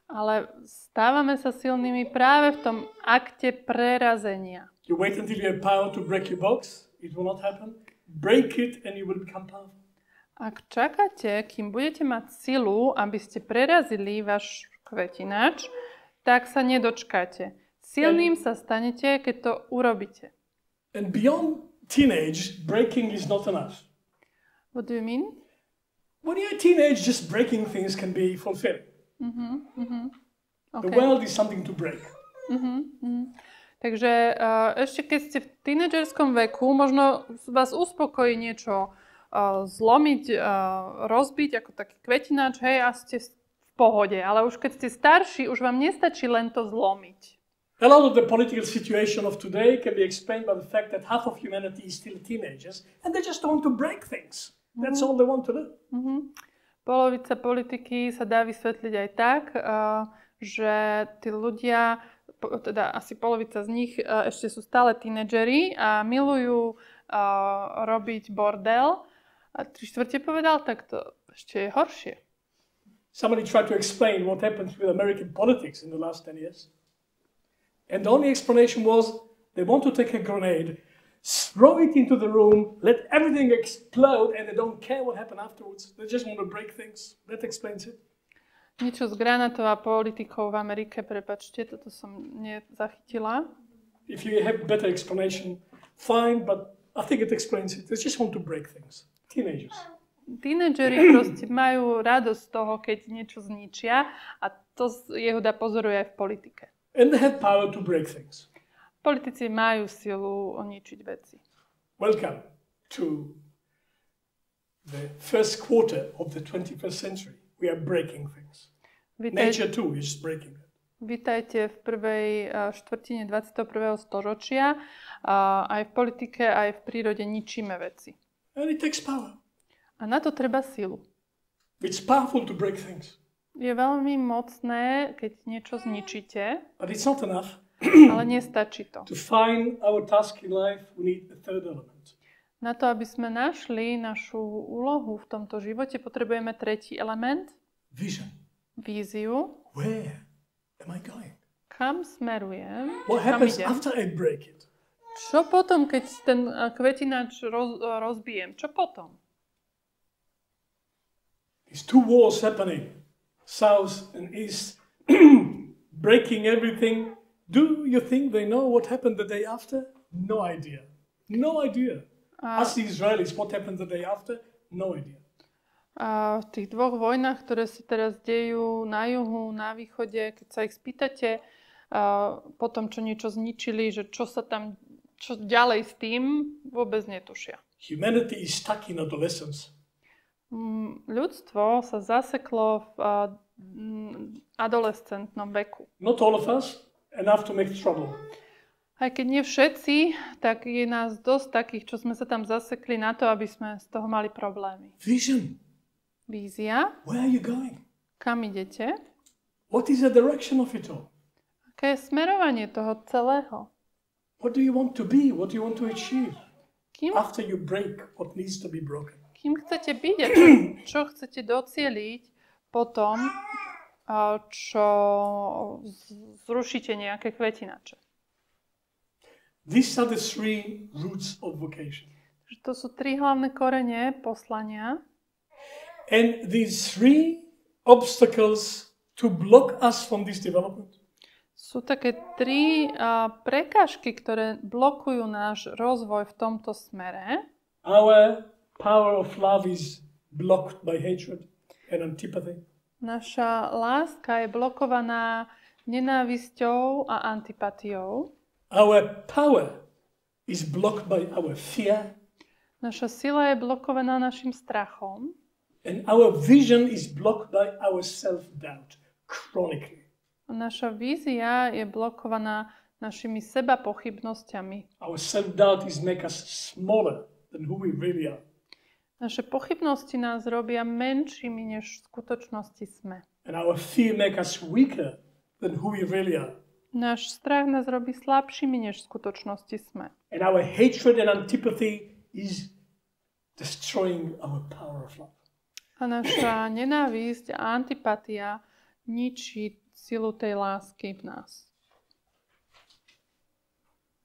Ale stávame sa silnými práve v tom akte prerazenia. You wait until you have power to break your box. It will not happen. Break it and you will become powerful. Ak čakáte, kým budete mať silu, aby ste prerazili váš kvetinač, tak sa nedočkáte. Silným sa stanete, keď to urobíte. And beyond teenage, breaking is not enough. What do you mean? When you're a teenage, just breaking things can be fulfilling. Okay. The world is something to break. Takže ešte keď ste v tínedžerskom veku, možno vás uspokojí niečo zlomiť, rozbiť ako taký kvetinač, hej, a ste v pohode. Ale už keď ste starší, už vám nestačí len to zlomiť. A lot of the political situation of today can be explained by the fact that half of humanity is still teenagers and they just want to break things. That's all they want to do. Polovica politiky sa dá vysvetliť aj tak, že tí ľudia, teda asi polovica z nich ešte sú stále tínedžeri a milujú robiť bordel. A 3/4 povedal, tak to ešte je horšie. Somebody tried to explain what happened with American politics in the last 10 years. And the only explanation was they want to take a grenade, throw it into the room, let everything explode, and they don't care what happened afterwards. They just want to break things. That explains it. Niečo z granátov a politikov v Amerike, prepáčte, toto som nezachytila. If you have better explanation, fine, but I think it explains it. They just want to break things. Teenagers. Tínedžeri proste majú radosť z toho, keď niečo zničia a to Jehuda pozoruje aj v politike. And they have power to break things. Politici majú silu ničiť veci. Welcome to the first quarter of the 21st century. We are breaking things. Nature too is breaking it. Vítajte v prvej štvrtine 21. storočia. Aj v politike, aj v prírode ničíme veci. And it takes power. A na to treba silu. It's powerful to break things. Je veľmi mocné, keď niečo zničíte, But it's not enough. ale nestačí to. To find our task in life, we need a third element. Na to, aby sme našli našu úlohu v tomto živote, potrebujeme tretí element. Vision. Víziu. Where am I going? Kam smerujem? What Kam happens idem? after I break it? Čo potom, keď ten kvetinač rozbijem? Čo potom? These two wars happening, south and east, breaking everything. Do you think they know what happened the day after? No idea. No idea. Ask the Israelis what happened the day after? No idea. A v tých dvoch vojnách, ktoré sa teraz dejú na juhu, na východe, keď sa ich spýtate po tom, čo niečo zničili, že čo ďalej s tým, vôbec netušia. Humanity is stuck in adolescence. Ľudstvo sa zaseklo v adolescentnom veku. Not all of us, enough to make trouble. Aj keď nie všetci, tak je nás dosť takých, čo sme sa tam zasekli na to, aby sme z toho mali problémy. Vision. Vízia. Where are you going? Kam idete? What is the direction of it all? Aké je smerovanie toho celého? What do you want to be? What do you want to achieve? Kým, After you break what needs to be broken. kým chcete byť a čo chcete docieliť potom, čo zrušíte nejaké kvetinače? These are the three roots of vocation. To sú tri hlavné korene poslania. And these three obstacles to block us from this development. Sú také tri prekážky, ktoré blokujú náš rozvoj v tomto smere. Our power of love is blocked by hatred and antipathy. Naša láska je blokovaná nenávisťou a antipatiou. Our power is blocked by our fear. Naša sila je blokovaná našim strachom. And our vision is blocked by our self-doubt chronically. Naša vízia je blokovaná našimi sebapochybnosťami. Our self-doubt is make us smaller than who we really are. Naše pochybnosti nás robia menšími, než v skutočnosti sme. And our fear make us weaker than who we really are. Náš strach nás robí slabšími, než v skutočnosti sme. And our hatred and antipathy is destroying our power of love. A naša nenávisť a antipatia ničí silu tej lásky v nás.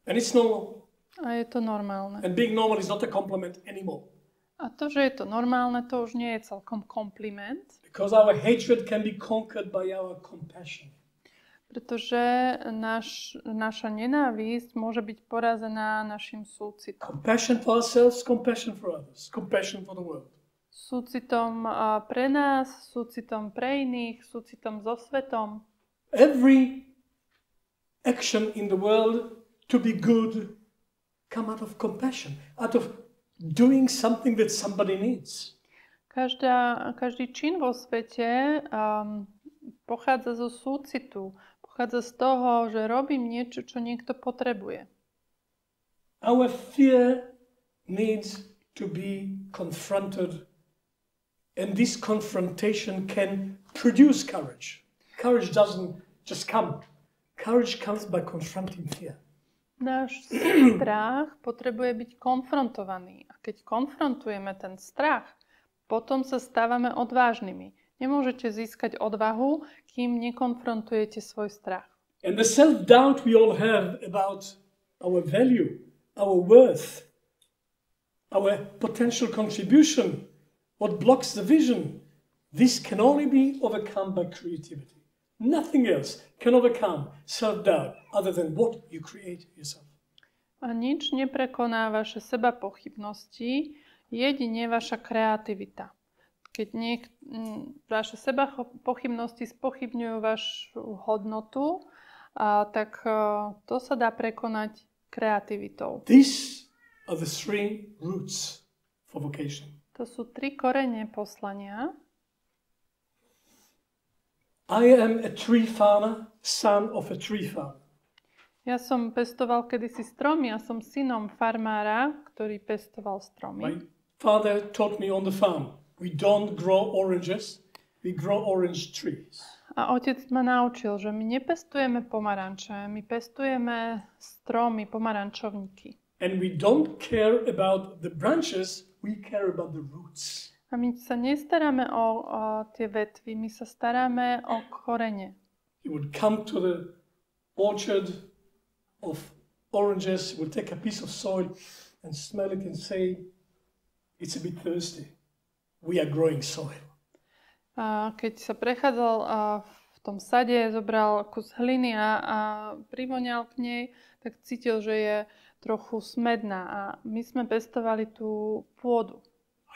And it's normal. A je to normálne. And being normal is not a compliment anymore. A to, že je to normálne, to už nie je celkom kompliment. Because our hatred can be conquered by our compassion. Pretože naša nenávisť môže byť porazená našim súcitom. Compassion for ourselves, compassion for others, compassion for the world. Súcitom pre nás, súcitom pre iných, súcitom so svetom. Every action in the world to be good come out of compassion, out of doing something that somebody needs. Každý čin vo svete pochádza zo súcitu, pochádza z toho, že robím niečo, čo niekto potrebuje. Our fear needs to be confronted, and this confrontation can produce courage. Courage doesn't just come. Courage comes by confronting fear. Náš strach potrebuje byť konfrontovaný. A keď konfrontujeme ten strach, potom sa stávame odvážnymi. Nemôžete získať odvahu, kým nekonfrontujete svoj strach. And the self-doubt we all have about our value, our worth, our potential contribution, what blocks the vision, this can only be overcome by creativity. Nothing else can overcome self-doubt other than what you create yourself. A nič neprekoná vaše sebapochybnosti, jedine vaša kreativita. Keď vaše sebapochybnosti spochybňujú vašu hodnotu, tak to sa dá prekonať kreativitou. These are the three roots for vocation. To sú 3 korene poslania. I am a tree farmer, son of a tree farmer. Ja som pestoval kedysi stromy a som synom farmára, ktorý pestoval stromy. My father taught me on the farm, we don't grow oranges, we grow orange trees. A otec ma naučil, že my nepestujeme pomaranče, my pestujeme stromy, pomarančovníky. And we don't care about the branches, we care about the roots. A my sa nestaráme o tie vetvy, my sa staráme o korene. He would come to the orchard of oranges, he would take a piece of soil and smell it and say, it's a bit thirsty. We are growing soil. A keď sa prechádzal v tom sade, zobral kus hliny a privoňal k nej, tak cítil, že je trochu smedná. A my sme pestovali tú pôdu.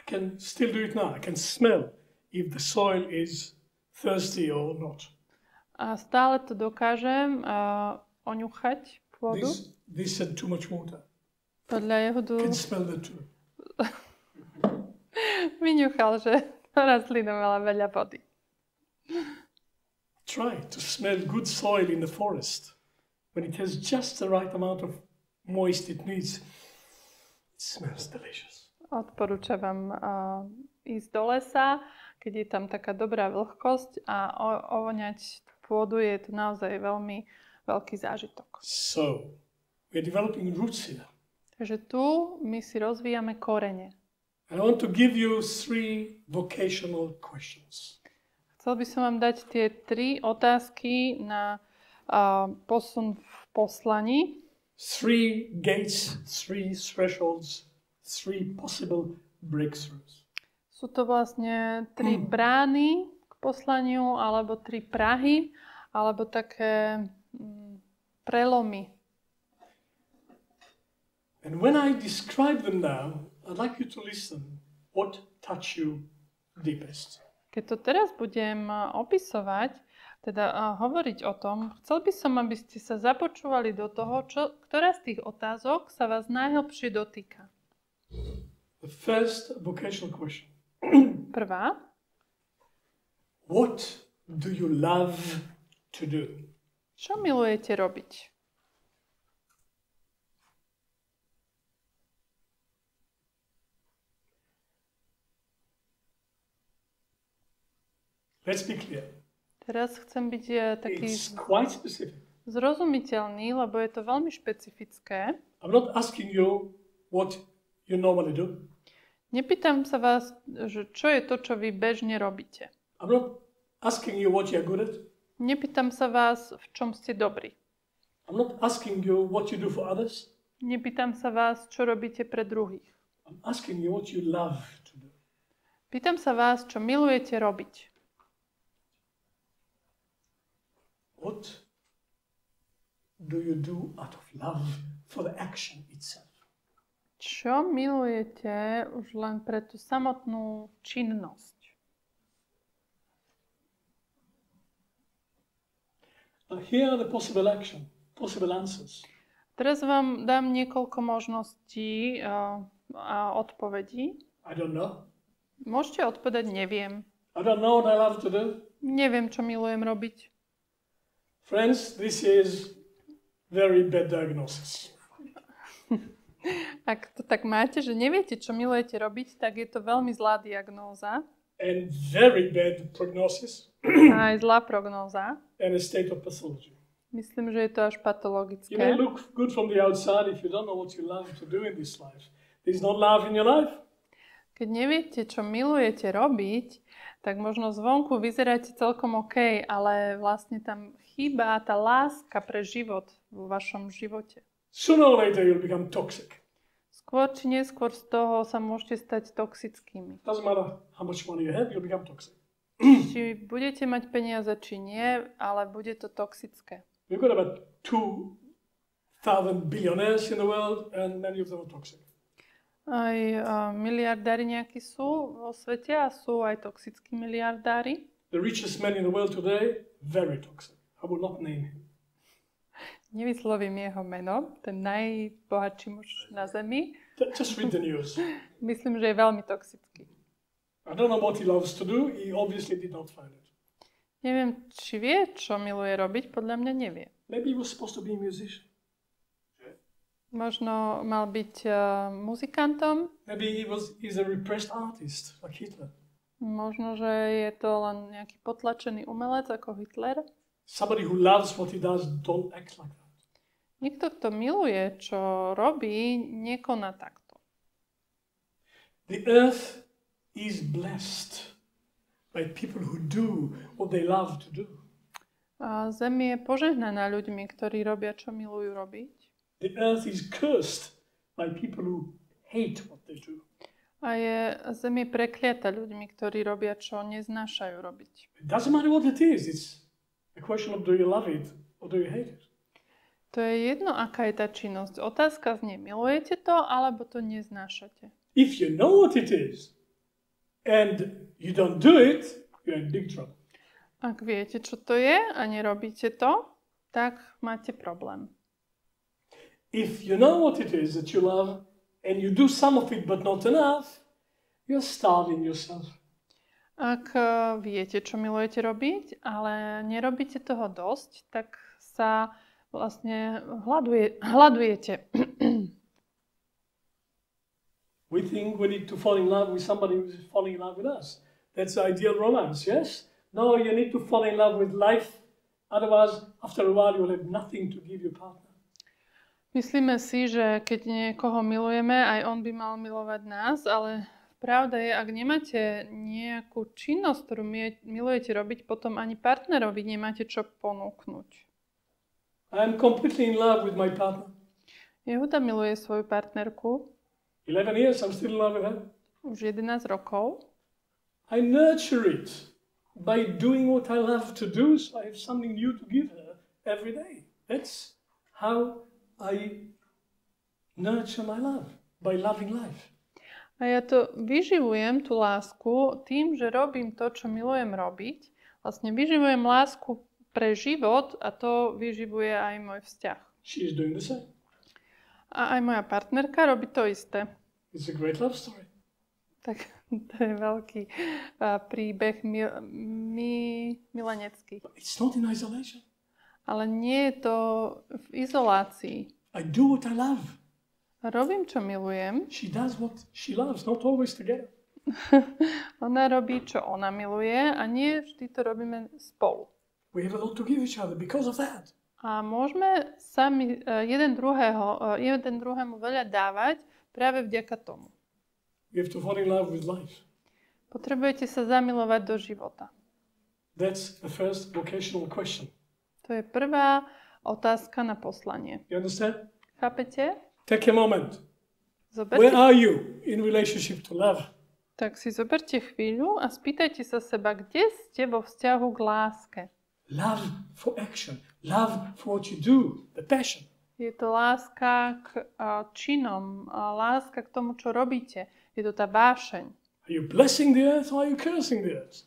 I can still do it now. I can smell if the soil is thirsty or not. A stále to dokážem oňuchať pôdu. This had too much water. Podľa Jehudu I can smell that too. vyňuchal, že rastlina mala veľa vody. Try to smell good soil in the forest. When it has just the right amount of moist it needs, it smells delicious. Odporúčam vám ísť do lesa, keď je tam taká dobrá vlhkosť a ovoňať pôdu, je to naozaj veľmi veľký zážitok. So, we're developing roots here. Takže tu my si rozvíjame korene. And I want to give you 3 vocational questions. Chcel by som vám dať tie 3 otázky na posun v poslaní. 3 gates, 3 thresholds, 3 possible breakthroughs. Sú to vlastne 3 brány k poslaniu, alebo 3 prahy, alebo také prelomy. And when I describe them now, I'd like you to listen. What touch you deepest? Keď to teraz budem opisovať, teda hovoriť o tom, chcel by som, aby ste sa započúvali do toho, ktorá z tých otázok sa vás najhlbšie dotýka. The first vocational question. Prvá. What do you love to do? Čo milujete robiť? Let's be clear. Teraz chcem byť taký It's quite specific. zrozumiteľný, lebo je to veľmi špecifické. I'm not asking you what you normally do. Nepýtam sa vás, že čo je to, čo vy bežne robíte. I'm not asking you what you're good at. Nepýtam sa vás, v čom ste dobrí. I'm not asking you what you do for others. Nepýtam sa vás, čo robíte pre druhých. I'm asking you what you love to do. Pýtam sa vás, čo milujete robiť. What do you do out of love for the action itself? Čo milujete už len pre tú samotnú činnosť? Here are the possible answers. Teraz vám dám niekoľko možností a odpovedí. I don't know. Môžete odpovedať neviem. I don't know what I love to do. Neviem, čo milujem robiť. Friends, this is very bad diagnosis. Ak to tak máte, že neviete, čo milujete robiť, tak je to veľmi zlá diagnóza. And very bad prognosis. A aj zlá prognóza. And a state of pathology. Myslím, že je to až patologické. You may look good from the outside if you don't know what you love to do in this life. There's not love in your life. Keď neviete, čo milujete robiť, tak možno zvonku vyzeráte celkom OK, ale vlastne tam chýba tá láska pre život vo vašom živote. Sooner or later you'll become toxic. Skôr či neskôr z toho sa môžete stať toxickými. Doesn't matter how much money you have, you'll become toxic. Či budete mať peniaze, či nie, ale bude to toxické. We've got about 2,000 billionaires in the world and many of them are toxic. Aj miliardári nejakí sú vo svete a sú aj toxickí miliardári. The richest man in the world today, very toxic. I will not name him. Nevyslovím jeho meno, ten najbohatší muž na zemi. Just read the news. Myslím, že je veľmi toxický. I don't know what he loves to do. He obviously did not find it. Neviem, či vie, čo miluje robiť, podľa mňa nevie. Maybe he was supposed to be a musician. Možno mal byť muzikantom. Maybe he's a repressed artist, like Hitler. Možno, že je to len nejaký potlačený umelec ako Hitler. Somebody who loves what he does, don't act like that. Niekto, kto miluje, čo robí, nekoná takto. The earth is blessed by people who do what they love to do. A zem je požehnaná ľuďmi, ktorí robia, čo milujú robiť. The earth is cursed by people who hate what they do. A zem je prekliata ľuďmi, ktorí robia, čo neznášajú robiť. It doesn't matter what it is. It's a question of do you love it or do you hate it. To je jedno, aká je tá činnosť. Otázka znie, milujete to, alebo to neznášate. If you know what it is and you don't do it, you're in big trouble. Ak viete, čo to je a nerobíte to, tak máte problém. If you know what it is that you love and you do some of it but not enough, you're starving yourself. Ak viete, čo milujete robiť, ale nerobíte toho dosť, tak sa vlastne hladujete. We think we need to fall in love with somebody who's falling in love with us. That's the ideal romance, yes? No, you need to fall in love with life. Otherwise, after a while, you'll have nothing to give your partner. Myslíme si, že keď niekoho milujeme, aj on by mal milovať nás, ale pravda je, ak nemáte nejakú činnosť, ktorú milujete robiť, potom ani partnerovi nemáte čo ponúknuť. I'm completely in love with my partner. Yehuda miluje svoju partnerku. 11 years, I'm still in love with her. Už 11 rokov. I nurture it by doing what I love to do, so I have something new to give her every day. That's how I nurture my love, by loving life. A ja to vyživujem, tú lásku, tým, že robím to, čo milujem robiť. Vlastne vyživujem lásku pre život a to vyživuje aj môj vzťah. She is doing the same. A aj moja partnerka robí to isté. It's a great love story. Tak to je veľký príbeh milenecký. But it's not in isolation. Ale nie je to v izolácii. I do what I love. Robím, čo milujem. She does what she loves, not always together. Ona robí, čo ona miluje a nie vždy to robíme spolu. We have a lot to give each other because of that. A môžeme sami jeden druhému veľa dávať práve vďaka tomu. You have to fall in love with life. Potrebujete sa zamilovať do života. That's the first vocational question. To je prvá otázka na poslanie. You understand? Chápete? Take a moment. Where are you in relationship to love? Tak si zoberte chvíľu a spýtajte sa seba, kde ste vo vzťahu k láske. Love for action. Love for what you do. The passion. Je to láska k činom, láska k tomu, čo robíte. Je to tá vášeň. Are you blessing the earth or are you cursing the earth?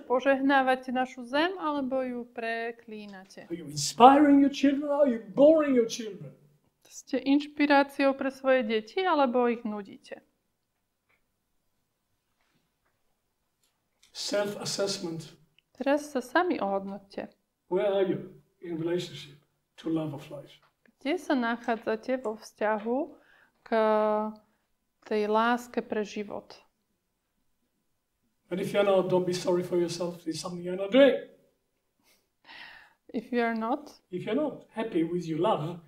Požehnávate našu zem, alebo ju preklínate? Are you inspiring your children or are you boring your children? Ste inšpiráciou pre svoje deti, alebo ich nudíte? Self-assessment. Teraz sa sami ohodnoťte. Where are you in relationship to love of life? Kde sa nachádzate vo vzťahu k tej láske pre život? And if you're not, don't be sorry for yourself. It's something you're not doing. If you're not happy with your love,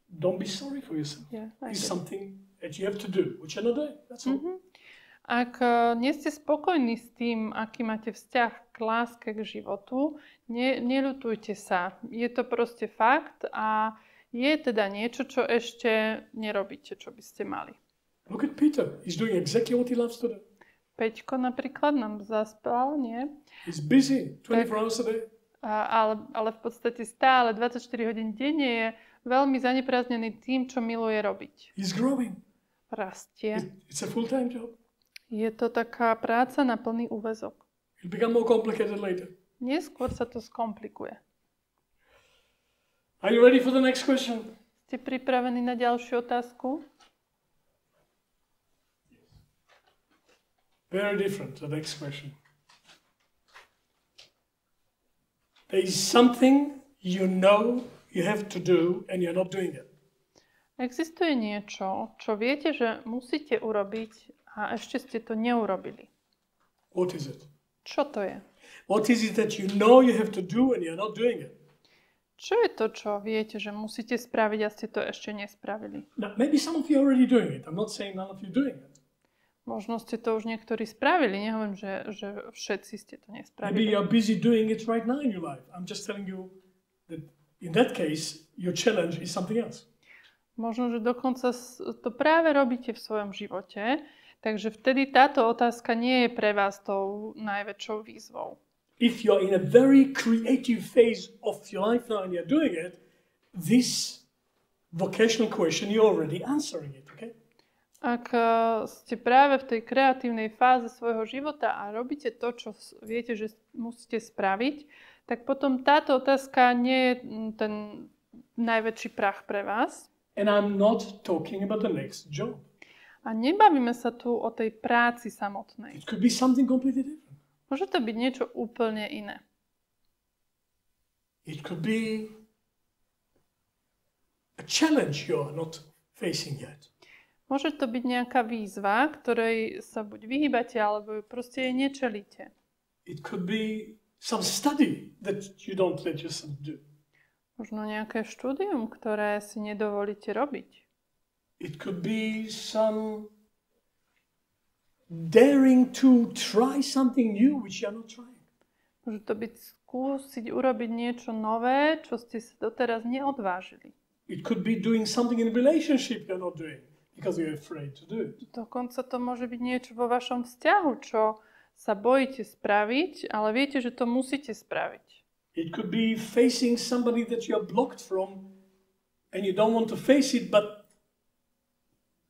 don't be sorry for yourself. Yeah, it's something that you have to do, which you're not doing. That's all. Ak nie ste spokojní s tým, aký máte vzťah k láske, k životu, neľutujte sa. Je to proste fakt a je teda niečo, čo ešte nerobíte, čo by ste mali. Look at Peter. He's doing exactly what he loves to do. Peťko napríklad nám zaspal, nie? He's busy 24 hours a day. Ale v podstate stále 24 hodín denne je veľmi zaneprázdnený tým, čo miluje robiť. He's growing. Rastie. It's a full-time job. Je to taká práca na plný úväzok. It'll become more complicated later. Neskôr sa to skomplikuje. Are you ready for the next question? Ste pripravení na ďalšiu otázku? Very different, the next question. There is something you know you have to do and you're not doing it. Existuje niečo, čo viete, že musíte urobiť a ešte ste to neurobili. What is it? Čo to je? What is it that you know you have to do and you're not doing it? Čo je to, čo viete, že musíte spraviť a ste to ešte nespravili? Now, maybe some of you are already doing it. I'm not saying none of you doing it. Možno ste to už niektorí spravili. Nehovorím, že všetci ste to nespravili. Maybe you're busy doing it right now in your life. I'm just telling you that in that case, your challenge is something else. Možno, že dokonca to práve robíte v svojom živote, takže vtedy táto otázka nie je pre vás tou najväčšou výzvou. If you're in a very creative phase of your life now and you're doing it, this vocational question, you're already answering it, okay? Ak ste práve v tej kreatívnej fáze svojho života a robíte to, čo viete, že musíte spraviť, tak potom táto otázka nie je ten najväčší prach pre vás. And I'm not talking about the next job. A nebavíme sa tu o tej práci samotnej. It could be something completely different. Môže to byť niečo úplne iné. It could be a challenge you're not facing yet. Môže to byť nejaká výzva, ktorej sa buď vyhýbate, alebo proste jej nečelíte. It could be some study that you don't let yourself do. Možno nejaké štúdium, ktoré si nedovolíte robiť. It could be some daring to try something new which you're not trying. Môže to byť skúsiť urobiť niečo nové, čo ste sa doteraz neodvážili. It could be doing something in a relationship you're not doing because you're afraid to do it. Dokonca to môže byť niečo vo vašom vzťahu, čo sa bojíte spraviť, ale viete, že to musíte spraviť. It could be facing somebody that you're blocked from and you don't want to face it, but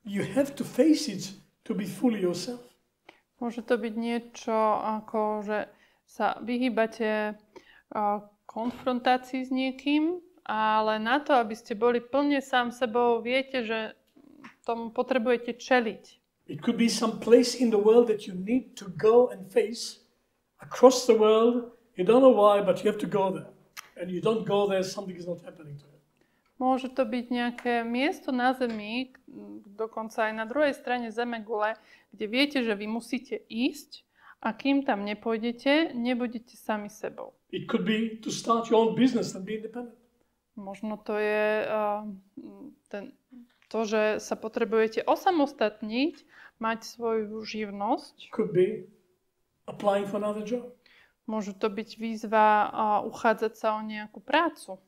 you have to face it to be fully yourself. Môže to byť niečo, ako že sa vyhýbate konfrontácii s niekým, ale na to, aby ste boli plne sám sebou, viete, že tomu potrebujete čeliť. It could be some place in the world that you need to go and face across the world. You don't know why, but you have to go there. And you don't go there, something is not happening to you. Môže to byť nejaké miesto na Zemi, dokonca aj na druhej strane Zemegule, kde viete, že vy musíte ísť a kým tam nepôjdete, nebudete sami sebou. It could be to start your own business and be independent. Možno to je to, že sa potrebujete osamostatniť, mať svoju živnosť. Could be applying for another job. Môže to byť výzva uchádzať sa o nejakú prácu.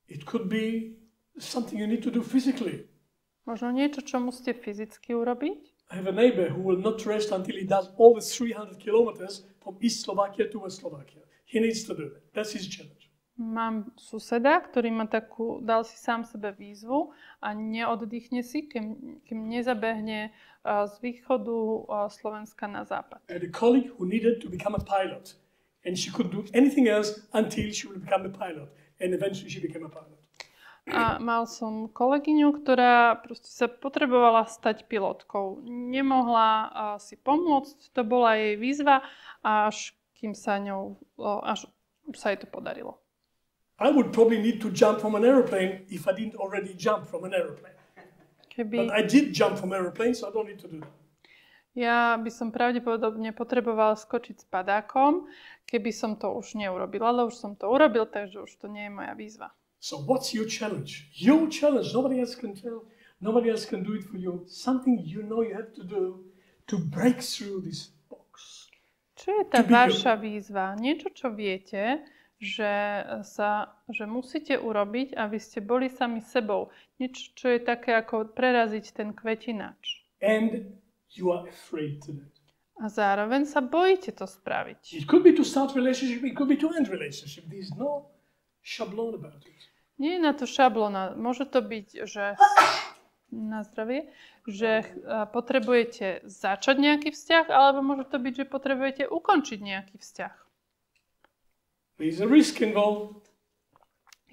It could be something you need to do physically. Možno niečo, čo musíte fyzicky urobiť. I have a neighbor who will not rest until he does all the 300 kilometers from East Slovakia to West Slovakia. He needs to do that. That's his challenge. Mám suseda, ktorý má dal si sám sebe výzvu a neoddychne si, kým nezabehne z východu Slovenska na západ. I had a colleague who needed to become a pilot. And she couldn't do anything else until she would become a pilot. And eventually she became a pilot. A mal som kolegyňu, ktorá proste sa potrebovala stať pilotkou. Nemohla si pomôcť, to bola jej výzva, až kým sa jej to podarilo. I would probably need to jump from an aeroplane if I didn't already jump from an aeroplane. But I did jump from aeroplane, so I don't need to do that. Ja by som pravdepodobne potrebovala skočiť s padákom, keby som to už neurobila, ale už som to urobil, takže už to nie je moja výzva. So what's your challenge? Your challenge, nobody else can tell, nobody else can do it for you. Something you know you have to do to break through this box. Čo je tá vaša výzva? Niečo, čo viete, že musíte urobiť, aby ste boli sami sebou. Niečo, čo je také ako preraziť ten kvetinač. And you are afraid to do it. A zároveň sa bojíte to spraviť. It could be to start relationship, it could be to end relationship. There's no schablon about it. Nie je na to šablona. Môže to byť, že na zdravie, že potrebujete začať nejaký vzťah, alebo môže to byť, že potrebujete ukončiť nejaký vzťah. There's a risk involved.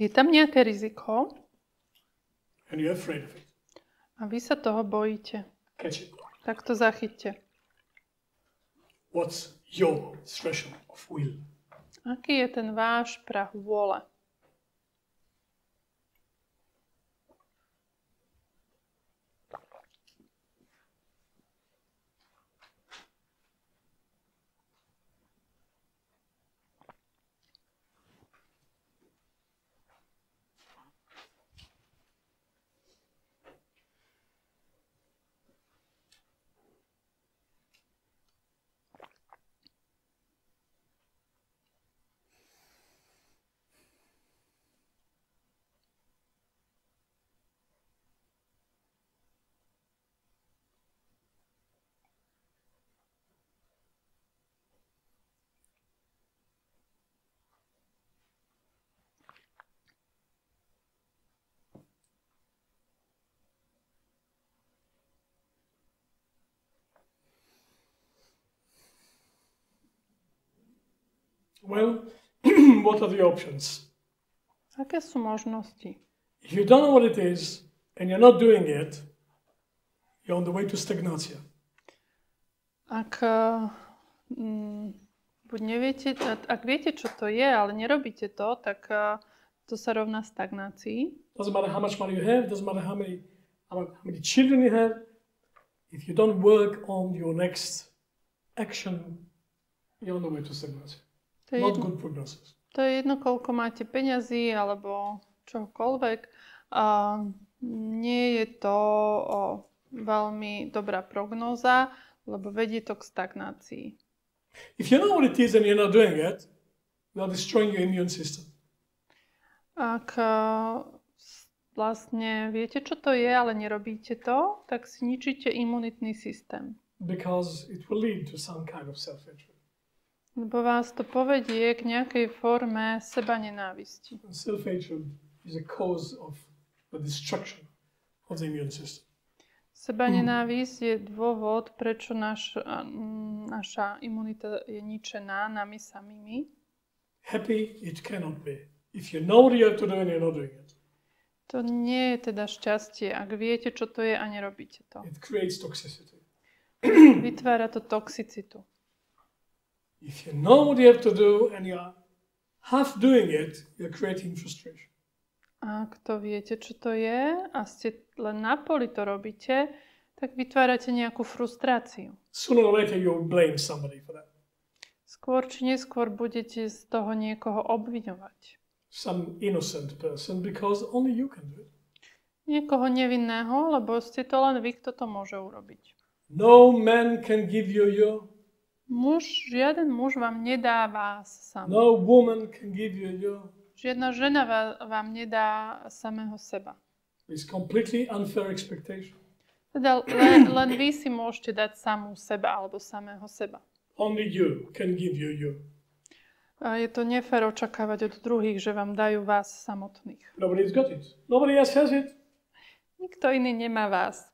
Je tam nejaké riziko. And you're afraid of it. A vy sa toho bojíte. Catch it. Tak to zachyťte. What's your threshold of will? Aký je ten váš prah vôle? Well, what are the options? Aké sú možnosti? If you don't know what it is and you're not doing it, you're on the way to stagnation. Ak ak viete, čo to je, ale nerobíte to, tak to sa rovná stagnácii. Doesn't matter how much money you have, doesn't matter how many children you have. If you don't work on your next action, you're on the way to stagnation. Not good prognosis. To je jedno, koľko máte peňazí alebo čokoľvek. Nie je to veľmi dobrá prognóza, lebo vedie to k stagnácii. If you know what it is and you're not doing it, you are destroying your immune system. Ak vlastne viete, čo to je, ale nerobíte to, tak si ničíte imunitný systém. Because it will lead to some kind of self-hatred. Lebo vás to povedie k nejakej forme sebanenávisti. Self-hatred is a cause of the destruction of the immune system. Sebanenávisť je dôvod, prečo naša imunita je ničená nami samými. Happy it cannot be. If you know what you have to do and you're not doing it. To nie je teda šťastie, ak viete, čo to je a nerobíte to. It creates toxicity. Vytvára to toxicitu. If you know what you have to do and you're half doing it, you're creating frustration. Ak to viete, čo to je a ste len na poli to robíte, tak vytvárate nejakú frustráciu. Sooner or later you'll blame somebody for that. Skôr či neskôr budete z toho niekoho obviňovať. Some innocent person because only you can do it. Niekoho nevinného, lebo ste to len vy, kto to môže urobiť. No man can give you your. Žiaden muž vám nedá vás sám. No woman can give you your. Žiadna žena vám nedá samého seba. It's completely unfair expectation. Teda len vy si môžete dať samú seba alebo samého seba. Only you can give you. A je to nefér očakávať od druhých, že vám dajú vás samotných. Nobody's got it. Nobody else has it. Nikto iný nemá vás.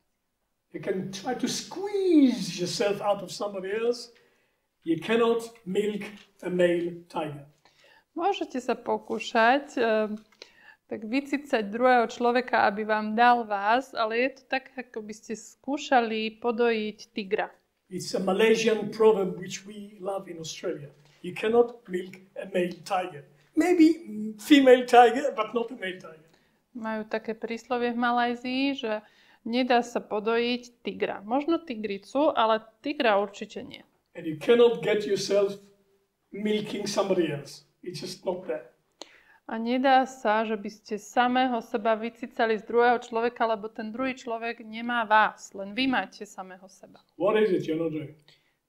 You can try to squeeze yourself out of somebody else. You cannot milk a male tiger. Môžete sa pokúšať tak vycicať druhého človeka, aby vám dal vás, ale je to tak, ako by ste skúšali podojiť tigra. It's a Malaysian proverb which we love in Australia. You cannot milk a male tiger. Maybe female tiger, but not a male tiger. Majú také príslovie v Malajzii, že nedá sa podojiť tigra. Možno tigricu, ale tigra určite nie. And you cannot get yourself milking somebody else. It's just not there. A nedá sa, že by ste samého seba vycicali z druhého človeka, lebo ten druhý človek nemá vás. Len vy máte samého seba. What is it you're not doing?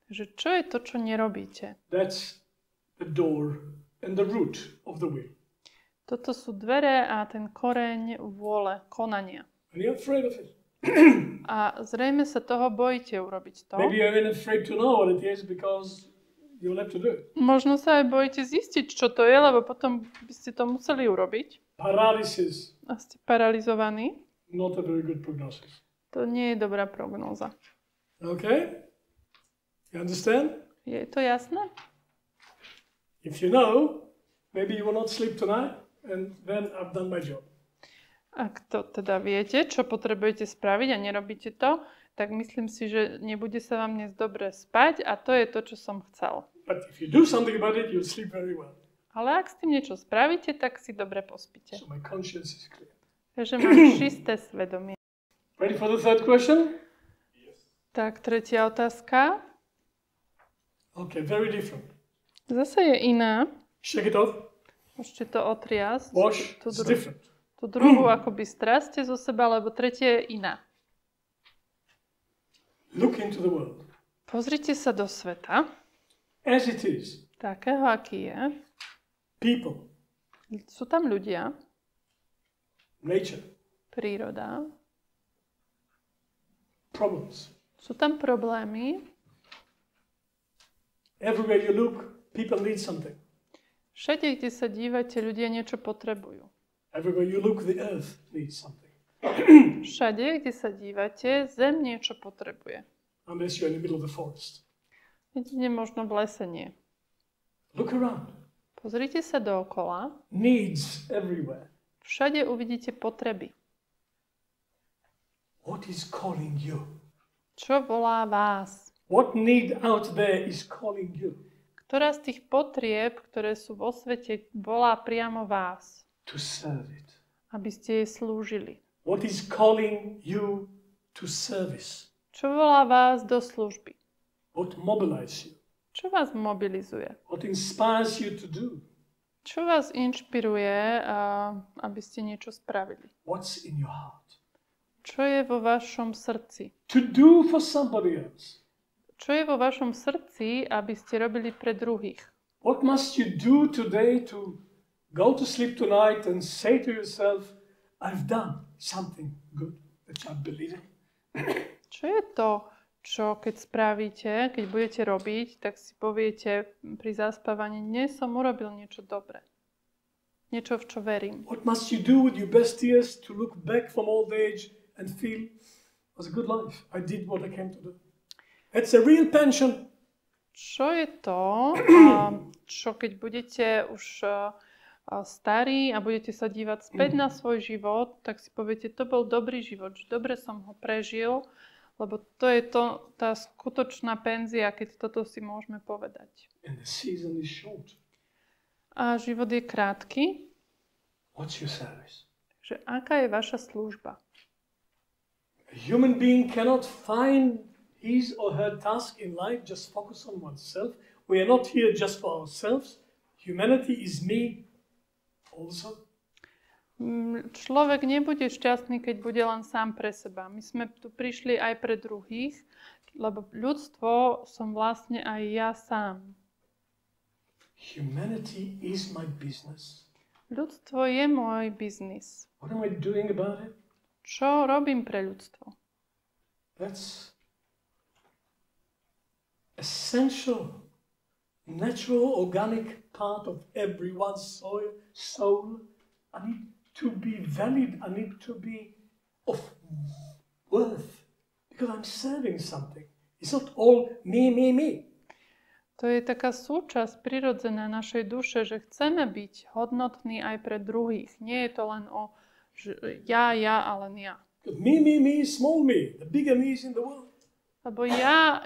Takže čo je to, čo nerobíte? That's the door and the root of the will. Toto sú dvere a ten koreň vôle, konania. And you're afraid of it. A zrejme sa toho bojíte urobiť to. Maybe you're even afraid to know what it is because you'll have to do it. Možno sa aj bojíte zistiť, čo to je, lebo potom by ste to museli urobiť. Paralysis. A ste paralizovaní. Not a very good prognosis. To nie je dobrá prognóza. Okay? You understand? Je to jasné? If you know, maybe you will not sleep tonight and then I've done my job. Ak to teda viete, čo potrebujete spraviť a nerobíte to, tak myslím si, že nebude sa vám dnes dobre spať a to je to, čo som chcel. But if you do something about it, you'll sleep very well. Ale ak s tým niečo spravíte, tak si dobre pospíte. So my conscience is clear. Takže mám čisté svedomie. Ready for the third question? Yes. Tak, tretia otázka. Okay, very different. Zase je iná. Shake it off. Môžete to otriasť. Wash. It's different. Tú druhú akoby straste zo seba, lebo tretia je iná. Look into the world. Pozrite sa do sveta. As it is. Takého, aký je. People. Sú tam ľudia. Nature. Príroda. Problems. Sú tam problémy. Everywhere you look, people need something. Všade, kde sa dívate, ľudia niečo potrebujú. Everywhere you look, the earth needs something. Všade, kde sa dívate, zem niečo potrebuje. Unless you're in the middle of the forest. Jedine možno v lese nie. Look around. Pozrite sa dookola. Needs everywhere. Všade uvidíte potreby. What is calling you? Čo volá vás? What need out there is calling you? Ktorá z tých potrieb, ktoré sú vo svete, volá priamo vás? To serve it. Aby ste jej slúžili. What is calling you to service? Čo volá vás do služby? What mobilizes you? Čo vás mobilizuje? What inspires you to do? Čo vás inšpiruje, aby ste niečo spravili? What's in your heart? Čo je vo vašom srdci? To do for somebody else. Čo je vo vašom srdci, aby ste robili pre druhých? What must you do today to go to sleep tonight and say to yourself, I've done something good that I believe in? Čo je to, čo keď spravíte, keď budete robiť, tak si poviete pri zaspávaní, dnes som urobil niečo dobré. Niečo, v čo verím. What must you do with your best years to look back from old age and feel it was a good life? I did what I came to do. It's a real pension. Čo je to, čo keď budete už starí a budete sa dívať späť na svoj život, tak si poviete, to bol dobrý život, že dobre som ho prežil, lebo to je to, tá skutočná penzia, keď toto si môžeme povedať. And the season is short. A život je krátky. What's your service? Takže aká je vaša služba? A human being cannot find his or her task in life, just focus on oneself. We are not here just for ourselves. Humanity is me also. Človek nebude šťastný, keď bude len sám pre seba. My sme tu prišli aj pre druhých, lebo ľudstvo som vlastne aj ja sám. Humanity is my business. Ľudstvo je môj biznis. What am I doing about it? Čo robím pre ľudstvo? That's essential, natural, organic part of everyone's soul. I need to be valid. I need to be of worth because I'm serving something. It's not all me, me, me. To je taká súčasť prirodzená našej duše, že chceme byť hodnotní aj pre druhých. Nie je to len o ja, ale ja. Me, me, me is small me. The bigger me is in the world. Lebo ja,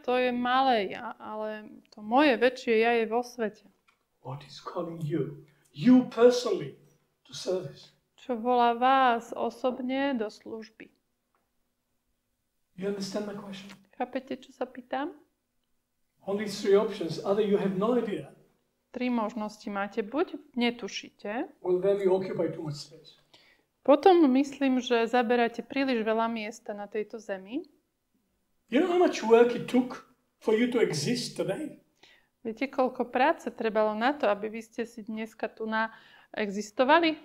to je malé ja, ale to moje väčšie ja je vo svete. What is calling you personally, to service? Čo volá vás osobne do služby. You understand my question? Chápete, čo sa pýtam? Only three options. Either you have no idea. 3 možnosti máte. Buď netušíte. Well, then you occupy too much space. Potom myslím, že zaberáte príliš veľa miesta na tejto zemi. You know how much work it took for you to exist today? Viete, koľko práce trebalo na to, aby vy ste si dneska tu existovali?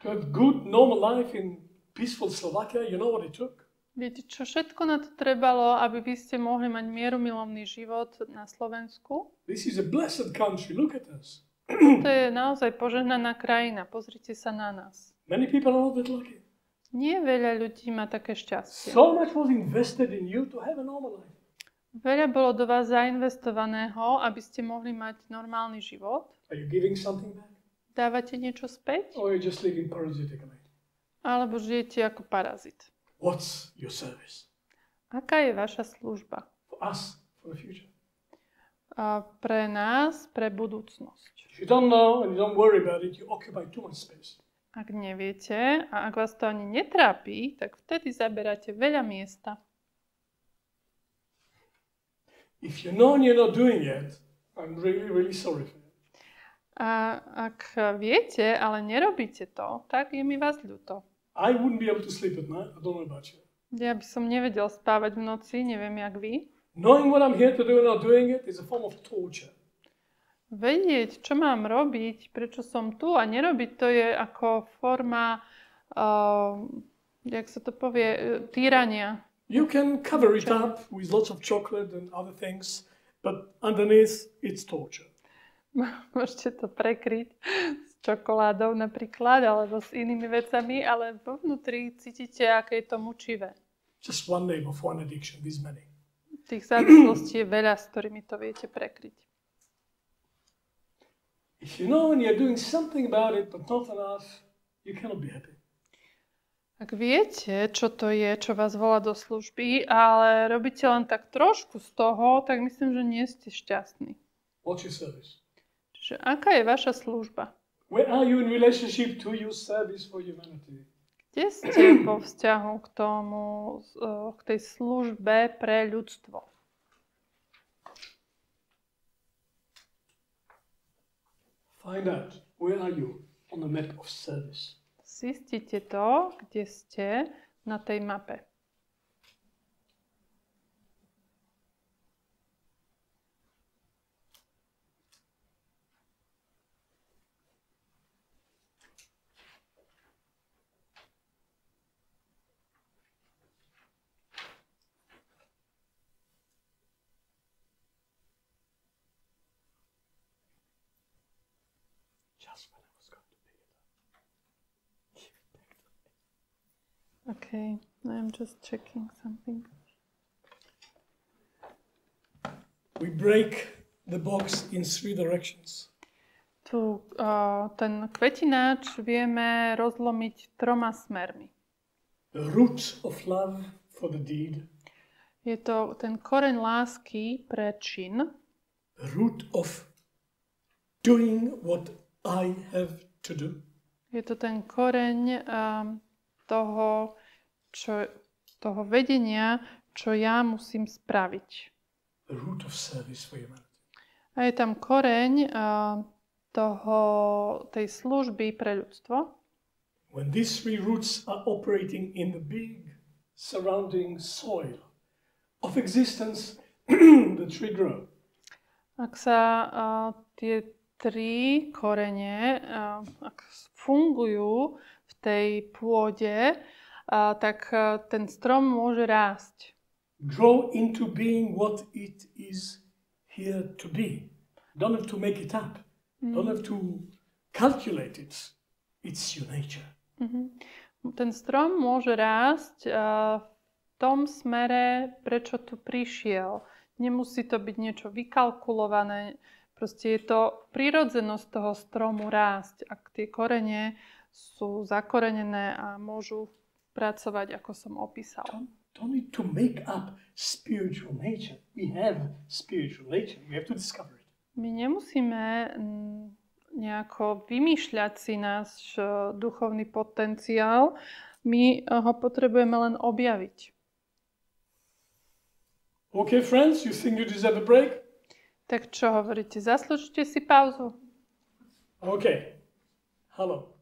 To have good, normal life in peaceful Slovakia, you know what it took? Viete, čo všetko na to trebalo, aby vy ste mohli mať mierumilovný život na Slovensku? This is a blessed country. Look at us. To je naozaj požehnaná krajina. Pozrite sa na nás. Many people are not that lucky. Nie veľa ľudí má také šťastie. So much was invested in you to have a normal life. Veľa bolo do vás zainvestovaného, aby ste mohli mať normálny život. Are you giving something back? Dávate niečo späť? Or are you just living parasitically? Alebo žijete ako parazit? What's your service? Aká je vaša služba? For us, for the future. A pre nás, pre budúcnosť. If you don't know and you don't worry about it, you occupy too much space. Ak neviete a ak vás to ani netrápi, tak vtedy zaberáte veľa miesta. If you know and you're not doing it, I'm really, really sorry for you. A ak viete, ale nerobíte to, tak je mi vás ľúto. I wouldn't be able to sleep at night. I don't know about you. Ja by som nevedel spávať v noci, neviem jak vy. Knowing what I'm here to do and not doing it is a form of torture. Vedieť, čo mám robiť, prečo som tu a nerobiť, to je ako forma, jak sa to povie, týrania. You can cover it up with lots of chocolate and other things, but underneath it's torture. Môžete to prekryť s čokoládou napríklad, alebo s inými vecami, ale vo vnútri cítite, aké je to mučivé. Just one name of one addiction, this many. Tých závislostí je veľa, s ktorými to viete prekryť. If you know and you're doing something about it, but not enough, you cannot be happy. Ak viete, čo to je, čo vás volá do služby, ale robíte len tak trošku z toho, tak myslím, že nie ste šťastní. What's your service? Čiže aká je vaša služba? Where are you in relationship to your service for humanity? Kde ste vo vzťahu k tomu, k tej službe pre ľudstvo? Find out, where are you on the map of service? Zistite to, kde ste na tej mape. Okay, I'm just checking something. We break the box in 3 directions. Tu ten kvetináč vieme rozlomiť 3 smermi. The root of love for the deed. Je to ten koreň lásky pre čin. The root of doing what I have to do. Je to ten koreň toho vedenia, čo ja musím spraviť. The root of service for humanity. A je tam koreň tej služby pre ľudstvo. When these 3 roots are operating in the big surrounding soil of existence, the tree grows. Ak sa tie 3 korene ak fungujú v tej pôde tak ten strom môže rásť. Grow into being what it is here to be. Don't have to make it up. Don't have to calculate it. It's your nature. Ten strom môže rásť v tom smere, prečo tu prišiel. Nemusí to byť niečo vykalkulované. Proste je to prirodzenosť toho stromu rásť, ak tie korene sú zakorenené a môžu pracovať, ako som opísal. Don't need to make up spiritual nature. We have spiritual nature. We have to discover it. My nemusíme nejako vymýšľať si náš duchovný potenciál. My ho potrebujeme len objaviť. Okay, friends, you think you deserve a break? Tak čo hovoríte? Zaslúžite si pauzu? Okay. Hello.